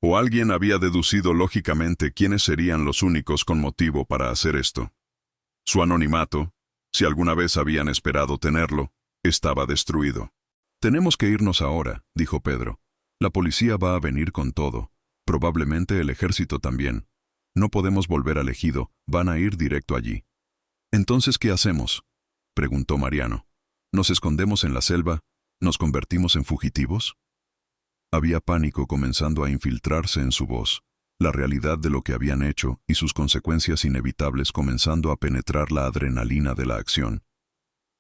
o alguien había deducido lógicamente quiénes serían los únicos con motivo para hacer esto. Su anonimato, si alguna vez habían esperado tenerlo, Estaba destruido. Tenemos que irnos ahora, dijo Pedro. La policía va a venir con todo. Probablemente el ejército también. No podemos volver al ejido, van a ir directo allí. ¿Entonces qué hacemos?, preguntó Mariano. ¿Nos escondemos en la selva? ¿Nos convertimos en fugitivos? Había pánico comenzando a infiltrarse en su voz, la realidad de lo que habían hecho y sus consecuencias inevitables comenzando a penetrar la adrenalina de la acción.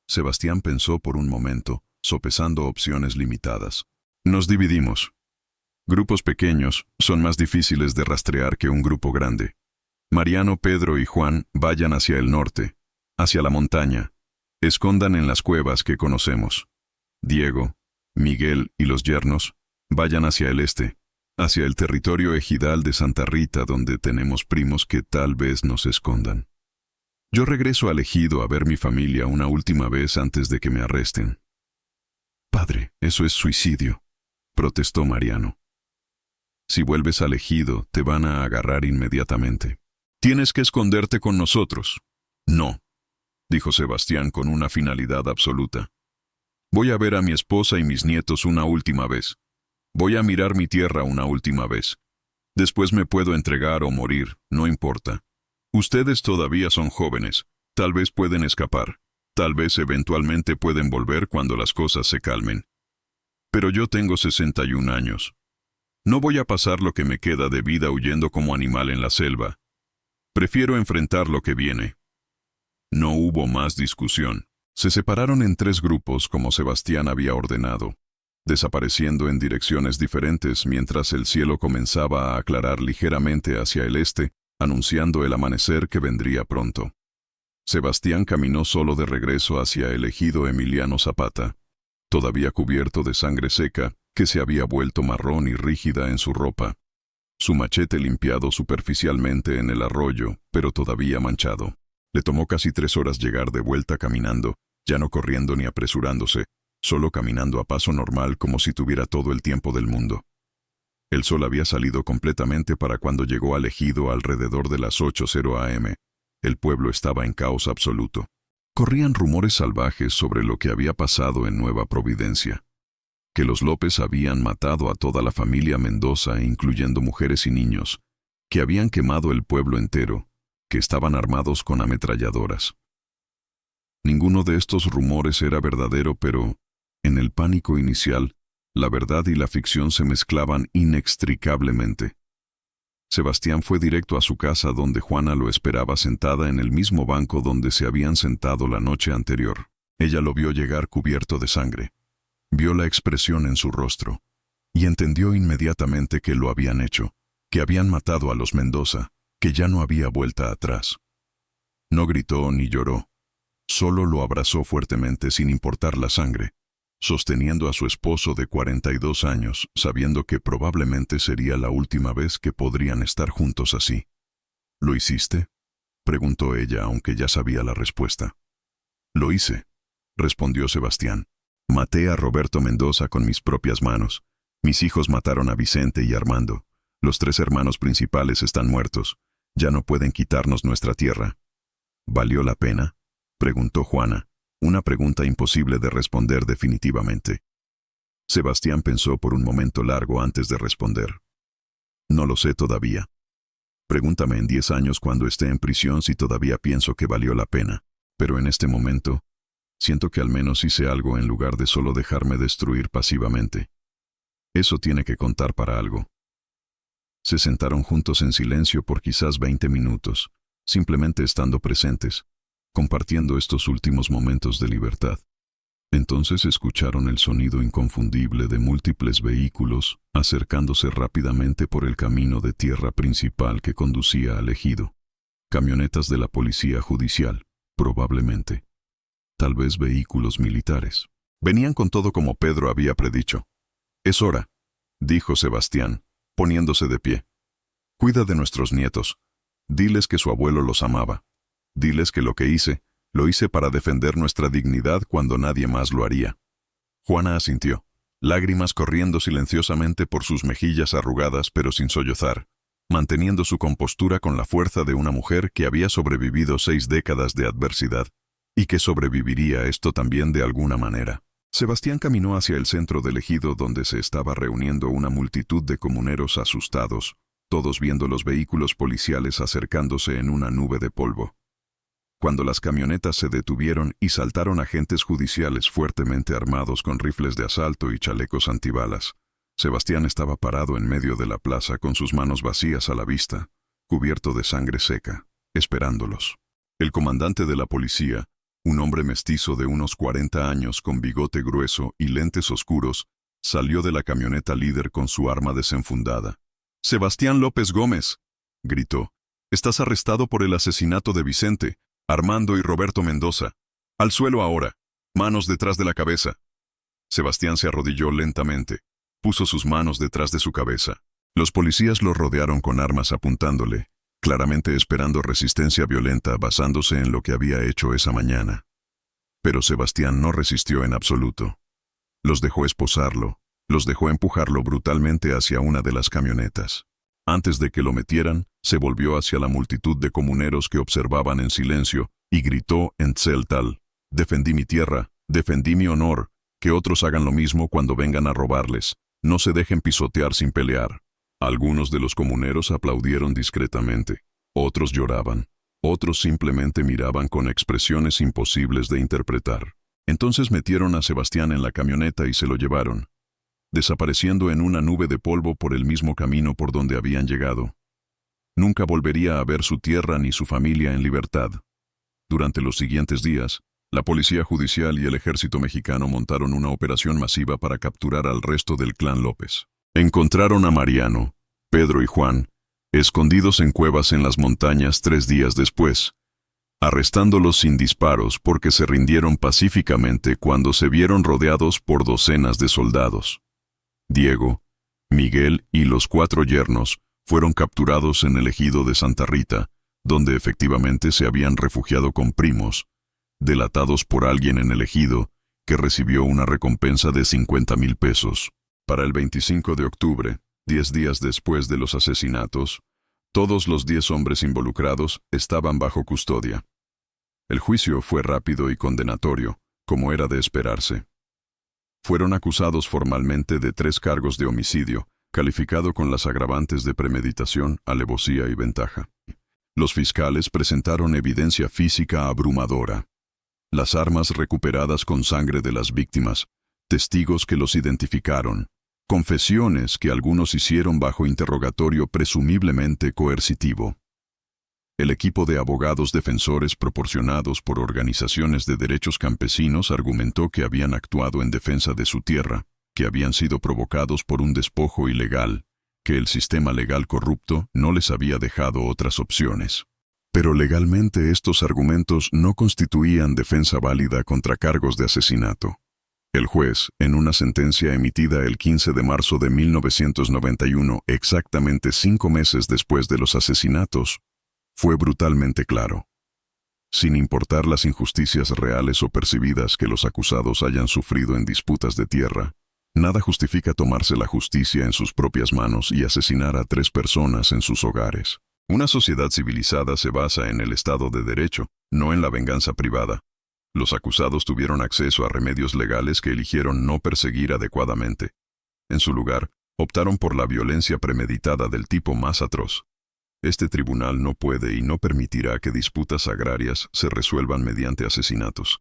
Sebastián pensó por un momento, sopesando opciones limitadas. Nos dividimos. Grupos pequeños son más difíciles de rastrear que un grupo grande. Mariano, Pedro y Juan vayan hacia el norte, hacia la montaña. Escondan en las cuevas que conocemos. Diego, Miguel y los yernos vayan hacia el este, hacia el territorio ejidal de Santa Rita, donde tenemos primos que tal vez nos escondan. Yo regreso al ejido a ver mi familia una última vez antes de que me arresten. Padre, eso es suicidio, protestó Mariano. Si vuelves al ejido, te van a agarrar inmediatamente. Tienes que esconderte con nosotros. No, dijo Sebastián con una finalidad absoluta. Voy a ver a mi esposa y mis nietos una última vez. Voy a mirar mi tierra una última vez. Después me puedo entregar o morir, no importa. Ustedes todavía son jóvenes, tal vez pueden escapar, tal vez eventualmente pueden volver cuando las cosas se calmen. Pero yo tengo 61 años. No voy a pasar lo que me queda de vida huyendo como animal en la selva. Prefiero enfrentar lo que viene. No hubo más discusión. Se separaron en 3 grupos como Sebastián había ordenado, desapareciendo en direcciones diferentes mientras el cielo comenzaba a aclarar ligeramente hacia el este, anunciando el amanecer que vendría pronto. Sebastián caminó solo de regreso hacia el ejido Emiliano Zapata, todavía cubierto de sangre seca, que se había vuelto marrón y rígida en su ropa. Su machete limpiado superficialmente en el arroyo, pero todavía manchado. Le tomó casi 3 horas llegar de vuelta caminando, ya no corriendo ni apresurándose, solo caminando a paso normal como si tuviera todo el tiempo del mundo. El sol había salido completamente para cuando llegó al ejido alrededor de las 8:00 am. El pueblo estaba en caos absoluto. Corrían rumores salvajes sobre lo que había pasado en Nueva Providencia. Que los López habían matado a toda la familia Mendoza, incluyendo mujeres y niños, que habían quemado el pueblo entero, que estaban armados con ametralladoras. Ninguno de estos rumores era verdadero, pero, en el pánico inicial, la verdad y la ficción se mezclaban inextricablemente. Sebastián fue directo a su casa donde Juana lo esperaba sentada en el mismo banco donde se habían sentado la noche anterior. Ella lo vio llegar cubierto de sangre. Vio la expresión en su rostro, y entendió inmediatamente que lo habían hecho, que habían matado a los Mendoza, que ya no había vuelta atrás. No gritó ni lloró, solo lo abrazó fuertemente sin importar la sangre, sosteniendo a su esposo de 42 años, sabiendo que probablemente sería la última vez que podrían estar juntos así. ¿Lo hiciste?, preguntó ella, aunque ya sabía la respuesta. Lo hice, respondió Sebastián. Maté a Roberto Mendoza con mis propias manos. Mis hijos mataron a Vicente y Armando. Los 3 hermanos principales están muertos. Ya no pueden quitarnos nuestra tierra. ¿Valió la pena?, preguntó Juana, una pregunta imposible de responder definitivamente. Sebastián pensó por un momento largo antes de responder. No lo sé todavía. Pregúntame en 10 años cuando esté en prisión si todavía pienso que valió la pena. Pero en este momento, siento que al menos hice algo en lugar de solo dejarme destruir pasivamente. Eso tiene que contar para algo. Se sentaron juntos en silencio por quizás 20 minutos, simplemente estando presentes, compartiendo estos últimos momentos de libertad. Entonces escucharon el sonido inconfundible de múltiples vehículos acercándose rápidamente por el camino de tierra principal que conducía al ejido. Camionetas de la policía judicial, probablemente. Tal vez vehículos militares. Venían con todo como Pedro había predicho. «Es hora», dijo Sebastián, poniéndose de pie. «Cuida de nuestros nietos. Diles que su abuelo los amaba. Diles que lo que hice, lo hice para defender nuestra dignidad cuando nadie más lo haría». Juana asintió, lágrimas corriendo silenciosamente por sus mejillas arrugadas pero sin sollozar, manteniendo su compostura con la fuerza de una mujer que había sobrevivido 6 décadas de adversidad. y que sobreviviría a esto también de alguna manera. Sebastián caminó hacia el centro del ejido donde se estaba reuniendo una multitud de comuneros asustados, todos viendo los vehículos policiales acercándose en una nube de polvo. Cuando las camionetas se detuvieron y saltaron agentes judiciales fuertemente armados con rifles de asalto y chalecos antibalas, Sebastián estaba parado en medio de la plaza con sus manos vacías a la vista, cubierto de sangre seca, esperándolos. El comandante de la policía, un hombre mestizo de unos 40 años con bigote grueso y lentes oscuros, salió de la camioneta líder con su arma desenfundada. «Sebastián López Gómez», gritó, «estás arrestado por el asesinato de Vicente, Armando y Roberto Mendoza. Al suelo ahora, manos detrás de la cabeza». Sebastián se arrodilló lentamente, puso sus manos detrás de su cabeza. Los policías lo rodearon con armas apuntándole, claramente esperando resistencia violenta basándose en lo que había hecho esa mañana. Pero Sebastián no resistió en absoluto. Los dejó esposarlo, los dejó empujarlo brutalmente hacia una de las camionetas. Antes de que lo metieran, se volvió hacia la multitud de comuneros que observaban en silencio y gritó en tzeltal: «Defendí mi tierra, defendí mi honor, que otros hagan lo mismo cuando vengan a robarles, no se dejen pisotear sin pelear». Algunos de los comuneros aplaudieron discretamente, otros lloraban, otros simplemente miraban con expresiones imposibles de interpretar. Entonces metieron a Sebastián en la camioneta y se lo llevaron, desapareciendo en una nube de polvo por el mismo camino por donde habían llegado. Nunca volvería a ver su tierra ni su familia en libertad. Durante los siguientes días, la Policía Judicial y el Ejército Mexicano montaron una operación masiva para capturar al resto del clan López. Encontraron a Mariano, Pedro y Juan, escondidos en cuevas en las montañas 3 días después, arrestándolos sin disparos porque se rindieron pacíficamente cuando se vieron rodeados por docenas de soldados. Diego, Miguel y los 4 yernos fueron capturados en el ejido de Santa Rita, donde efectivamente se habían refugiado con primos, delatados por alguien en el ejido que recibió una recompensa de 50,000 pesos. Para el 25 de octubre, 10 días después de los asesinatos, todos los 10 hombres involucrados estaban bajo custodia. El juicio fue rápido y condenatorio, como era de esperarse. Fueron acusados formalmente de 3 cargos de homicidio, calificado con las agravantes de premeditación, alevosía y ventaja. Los fiscales presentaron evidencia física abrumadora. Las armas recuperadas con sangre de las víctimas, testigos que los identificaron, confesiones que algunos hicieron bajo interrogatorio presumiblemente coercitivo. El equipo de abogados defensores proporcionados por organizaciones de derechos campesinos argumentó que habían actuado en defensa de su tierra, que habían sido provocados por un despojo ilegal, que el sistema legal corrupto no les había dejado otras opciones. Pero legalmente estos argumentos no constituían defensa válida contra cargos de asesinato. El juez, en una sentencia emitida el 15 de marzo de 1991, exactamente 5 meses después de los asesinatos, fue brutalmente claro. Sin importar las injusticias reales o percibidas que los acusados hayan sufrido en disputas de tierra, nada justifica tomarse la justicia en sus propias manos y asesinar a 3 personas en sus hogares. Una sociedad civilizada se basa en el Estado de Derecho, no en la venganza privada. Los acusados tuvieron acceso a remedios legales que eligieron no perseguir adecuadamente. En su lugar, optaron por la violencia premeditada del tipo más atroz. Este tribunal no puede y no permitirá que disputas agrarias se resuelvan mediante asesinatos.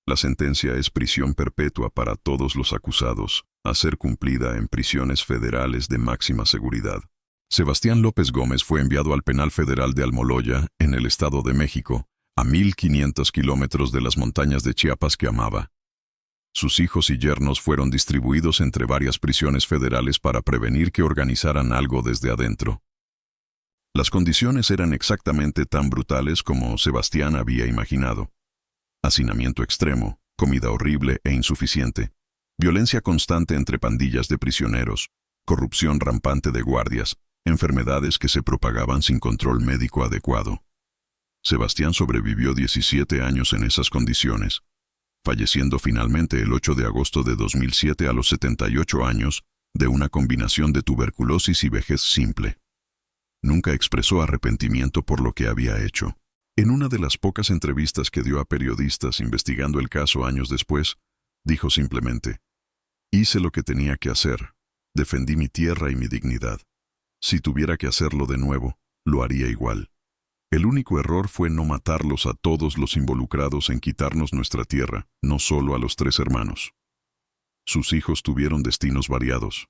La sentencia es prisión perpetua para todos los acusados, a ser cumplida en prisiones federales de máxima seguridad. Sebastián López Gómez fue enviado al Penal Federal de Almoloya, en el Estado de México, a 1,500 kilómetros de las montañas de Chiapas que amaba. Sus hijos y yernos fueron distribuidos entre varias prisiones federales para prevenir que organizaran algo desde adentro. Las condiciones eran exactamente tan brutales como Sebastián había imaginado. Hacinamiento extremo, comida horrible e insuficiente, violencia constante entre pandillas de prisioneros, corrupción rampante de guardias, enfermedades que se propagaban sin control médico adecuado. Sebastián sobrevivió 17 años en esas condiciones, falleciendo finalmente el 8 de agosto de 2007 a los 78 años de una combinación de tuberculosis y vejez simple. Nunca expresó arrepentimiento por lo que había hecho. En una de las pocas entrevistas que dio a periodistas investigando el caso años después, dijo simplemente: hice lo que tenía que hacer, defendí mi tierra y mi dignidad. Si tuviera que hacerlo de nuevo, lo haría igual. El único error fue no matarlos a todos los involucrados en quitarnos nuestra tierra, no solo a los 3 hermanos. Sus hijos tuvieron destinos variados.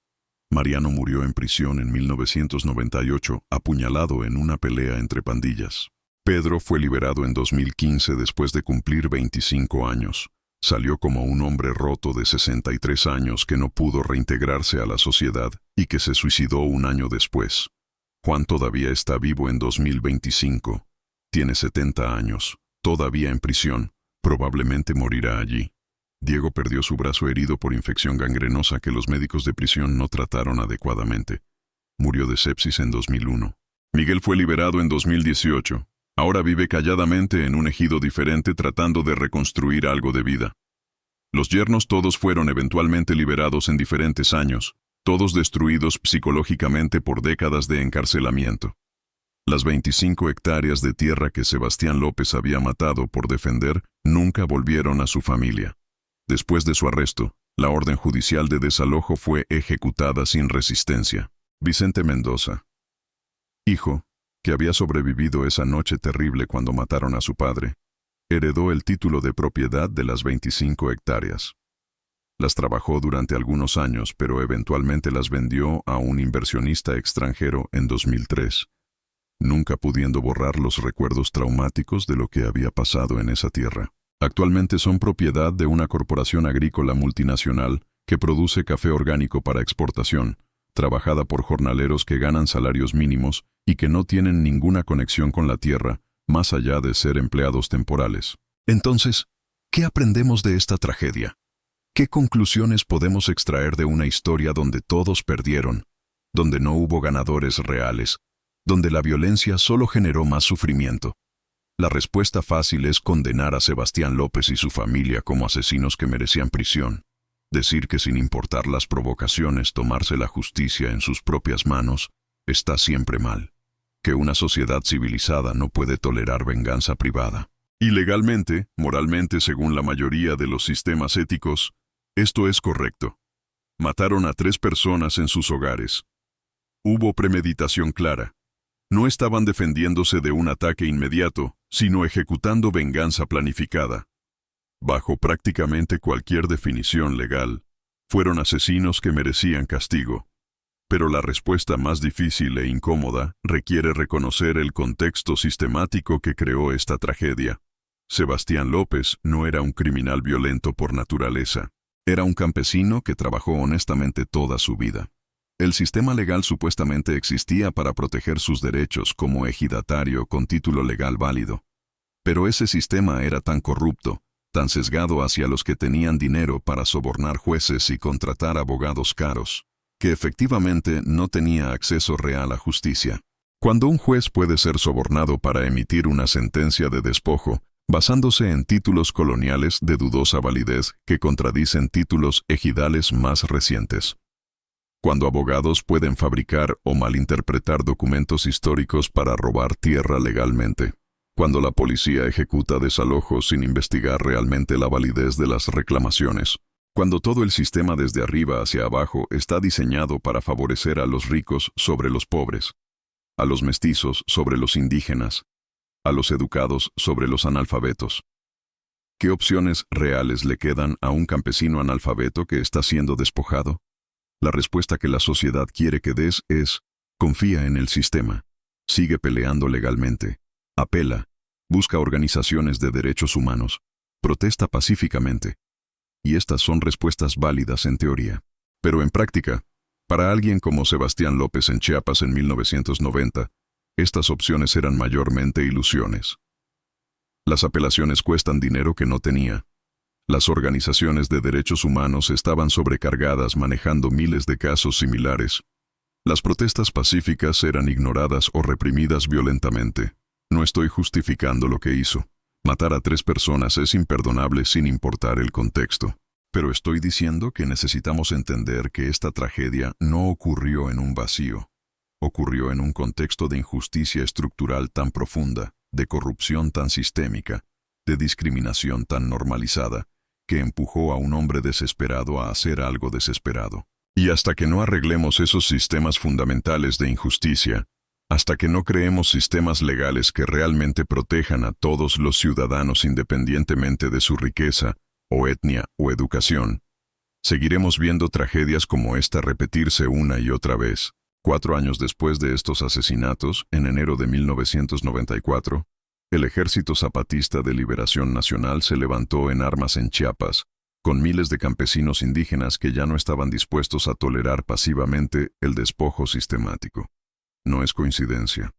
Mariano murió en prisión en 1998, apuñalado en una pelea entre pandillas. Pedro fue liberado en 2015 después de cumplir 25 años. Salió como un hombre roto de 63 años que no pudo reintegrarse a la sociedad y que se suicidó un año después. Juan todavía está vivo en 2025. Tiene 70 años, todavía en prisión, probablemente morirá allí. Diego perdió su brazo herido por infección gangrenosa que los médicos de prisión no trataron adecuadamente. Murió de sepsis en 2001. Miguel fue liberado en 2018. Ahora vive calladamente en un ejido diferente tratando de reconstruir algo de vida. Los yernos todos fueron eventualmente liberados en diferentes años, todos destruidos psicológicamente por décadas de encarcelamiento. Las 25 hectáreas de tierra que Sebastián López había matado por defender nunca volvieron a su familia. Después de su arresto, la orden judicial de desalojo fue ejecutada sin resistencia. Vicente Mendoza, hijo, que había sobrevivido esa noche terrible cuando mataron a su padre, heredó el título de propiedad de las 25 hectáreas. Las trabajó durante algunos años, pero eventualmente las vendió a un inversionista extranjero en 2003, nunca pudiendo borrar los recuerdos traumáticos de lo que había pasado en esa tierra. Actualmente son propiedad de una corporación agrícola multinacional que produce café orgánico para exportación, trabajada por jornaleros que ganan salarios mínimos y que no tienen ninguna conexión con la tierra, más allá de ser empleados temporales. Entonces, ¿qué aprendemos de esta tragedia? ¿Qué conclusiones podemos extraer de una historia donde todos perdieron, donde no hubo ganadores reales, donde la violencia solo generó más sufrimiento? La respuesta fácil es condenar a Sebastián López y su familia como asesinos que merecían prisión. Decir que sin importar las provocaciones tomarse la justicia en sus propias manos está siempre mal. Que una sociedad civilizada no puede tolerar venganza privada. Y legalmente, moralmente, según la mayoría de los sistemas éticos, esto es correcto. Mataron a 3 personas en sus hogares. Hubo premeditación clara. No estaban defendiéndose de un ataque inmediato, sino ejecutando venganza planificada. Bajo prácticamente cualquier definición legal, fueron asesinos que merecían castigo. Pero la respuesta más difícil e incómoda requiere reconocer el contexto sistemático que creó esta tragedia. Sebastián López no era un criminal violento por naturaleza. Era un campesino que trabajó honestamente toda su vida. El sistema legal supuestamente existía para proteger sus derechos como ejidatario con título legal válido. Pero ese sistema era tan corrupto, tan sesgado hacia los que tenían dinero para sobornar jueces y contratar abogados caros, que efectivamente no tenía acceso real a justicia. Cuando un juez puede ser sobornado para emitir una sentencia de despojo, basándose en títulos coloniales de dudosa validez que contradicen títulos ejidales más recientes. Cuando abogados pueden fabricar o malinterpretar documentos históricos para robar tierra legalmente. Cuando la policía ejecuta desalojos sin investigar realmente la validez de las reclamaciones. Cuando todo el sistema desde arriba hacia abajo está diseñado para favorecer a los ricos sobre los pobres, a los mestizos sobre los indígenas, a los educados sobre los analfabetos. ¿Qué opciones reales le quedan a un campesino analfabeto que está siendo despojado? La respuesta que la sociedad quiere que des es: confía en el sistema, sigue peleando legalmente, apela, busca organizaciones de derechos humanos, protesta pacíficamente. Y estas son respuestas válidas en teoría. Pero en práctica, para alguien como Sebastián López en Chiapas en 1990, estas opciones eran mayormente ilusiones. Las apelaciones cuestan dinero que no tenía. Las organizaciones de derechos humanos estaban sobrecargadas manejando miles de casos similares. Las protestas pacíficas eran ignoradas o reprimidas violentamente. No estoy justificando lo que hizo. Matar a 3 personas es imperdonable sin importar el contexto. Pero estoy diciendo que necesitamos entender que esta tragedia no ocurrió en un vacío. Ocurrió en un contexto de injusticia estructural tan profunda, de corrupción tan sistémica, de discriminación tan normalizada, que empujó a un hombre desesperado a hacer algo desesperado. Y hasta que no arreglemos esos sistemas fundamentales de injusticia, hasta que no creemos sistemas legales que realmente protejan a todos los ciudadanos independientemente de su riqueza, o etnia, o educación, seguiremos viendo tragedias como esta repetirse una y otra vez. 4 años después de estos asesinatos, en enero de 1994, el Ejército Zapatista de Liberación Nacional se levantó en armas en Chiapas, con miles de campesinos indígenas que ya no estaban dispuestos a tolerar pasivamente el despojo sistemático. No es coincidencia.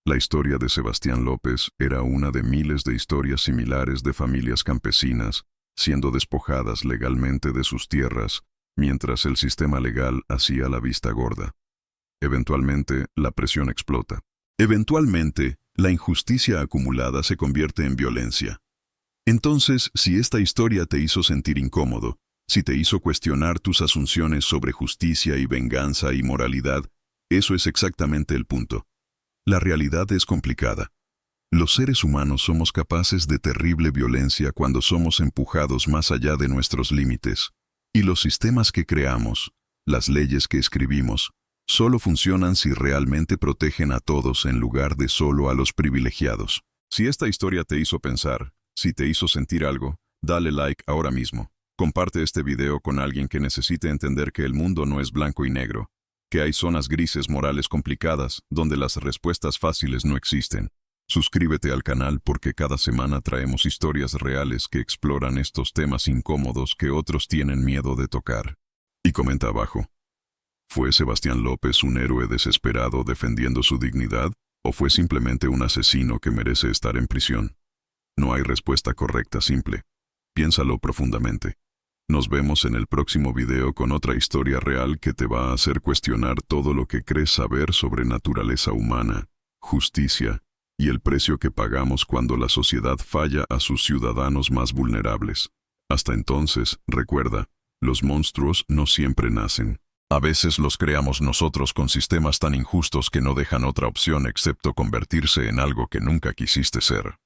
La historia de Sebastián López era una de miles de historias similares de familias campesinas siendo despojadas legalmente de sus tierras, mientras el sistema legal hacía la vista gorda. Eventualmente, la presión explota. Eventualmente, la injusticia acumulada se convierte en violencia. Entonces, si esta historia te hizo sentir incómodo, si te hizo cuestionar tus asunciones sobre justicia y venganza y moralidad, eso es exactamente el punto. La realidad es complicada. Los seres humanos somos capaces de terrible violencia cuando somos empujados más allá de nuestros límites. Y los sistemas que creamos, las leyes que escribimos, solo funcionan si realmente protegen a todos en lugar de solo a los privilegiados. Si esta historia te hizo pensar, si te hizo sentir algo, dale like ahora mismo. Comparte este video con alguien que necesite entender que el mundo no es blanco y negro, que hay zonas grises morales complicadas donde las respuestas fáciles no existen. Suscríbete al canal porque cada semana traemos historias reales que exploran estos temas incómodos que otros tienen miedo de tocar. Y comenta abajo. ¿Fue Sebastián López un héroe desesperado defendiendo su dignidad o fue simplemente un asesino que merece estar en prisión? No hay respuesta correcta simple. Piénsalo profundamente. Nos vemos en el próximo video con otra historia real que te va a hacer cuestionar todo lo que crees saber sobre naturaleza humana, justicia y el precio que pagamos cuando la sociedad falla a sus ciudadanos más vulnerables. Hasta entonces, recuerda, los monstruos no siempre nacen. A veces los creamos nosotros con sistemas tan injustos que no dejan otra opción excepto convertirse en algo que nunca quisiste ser.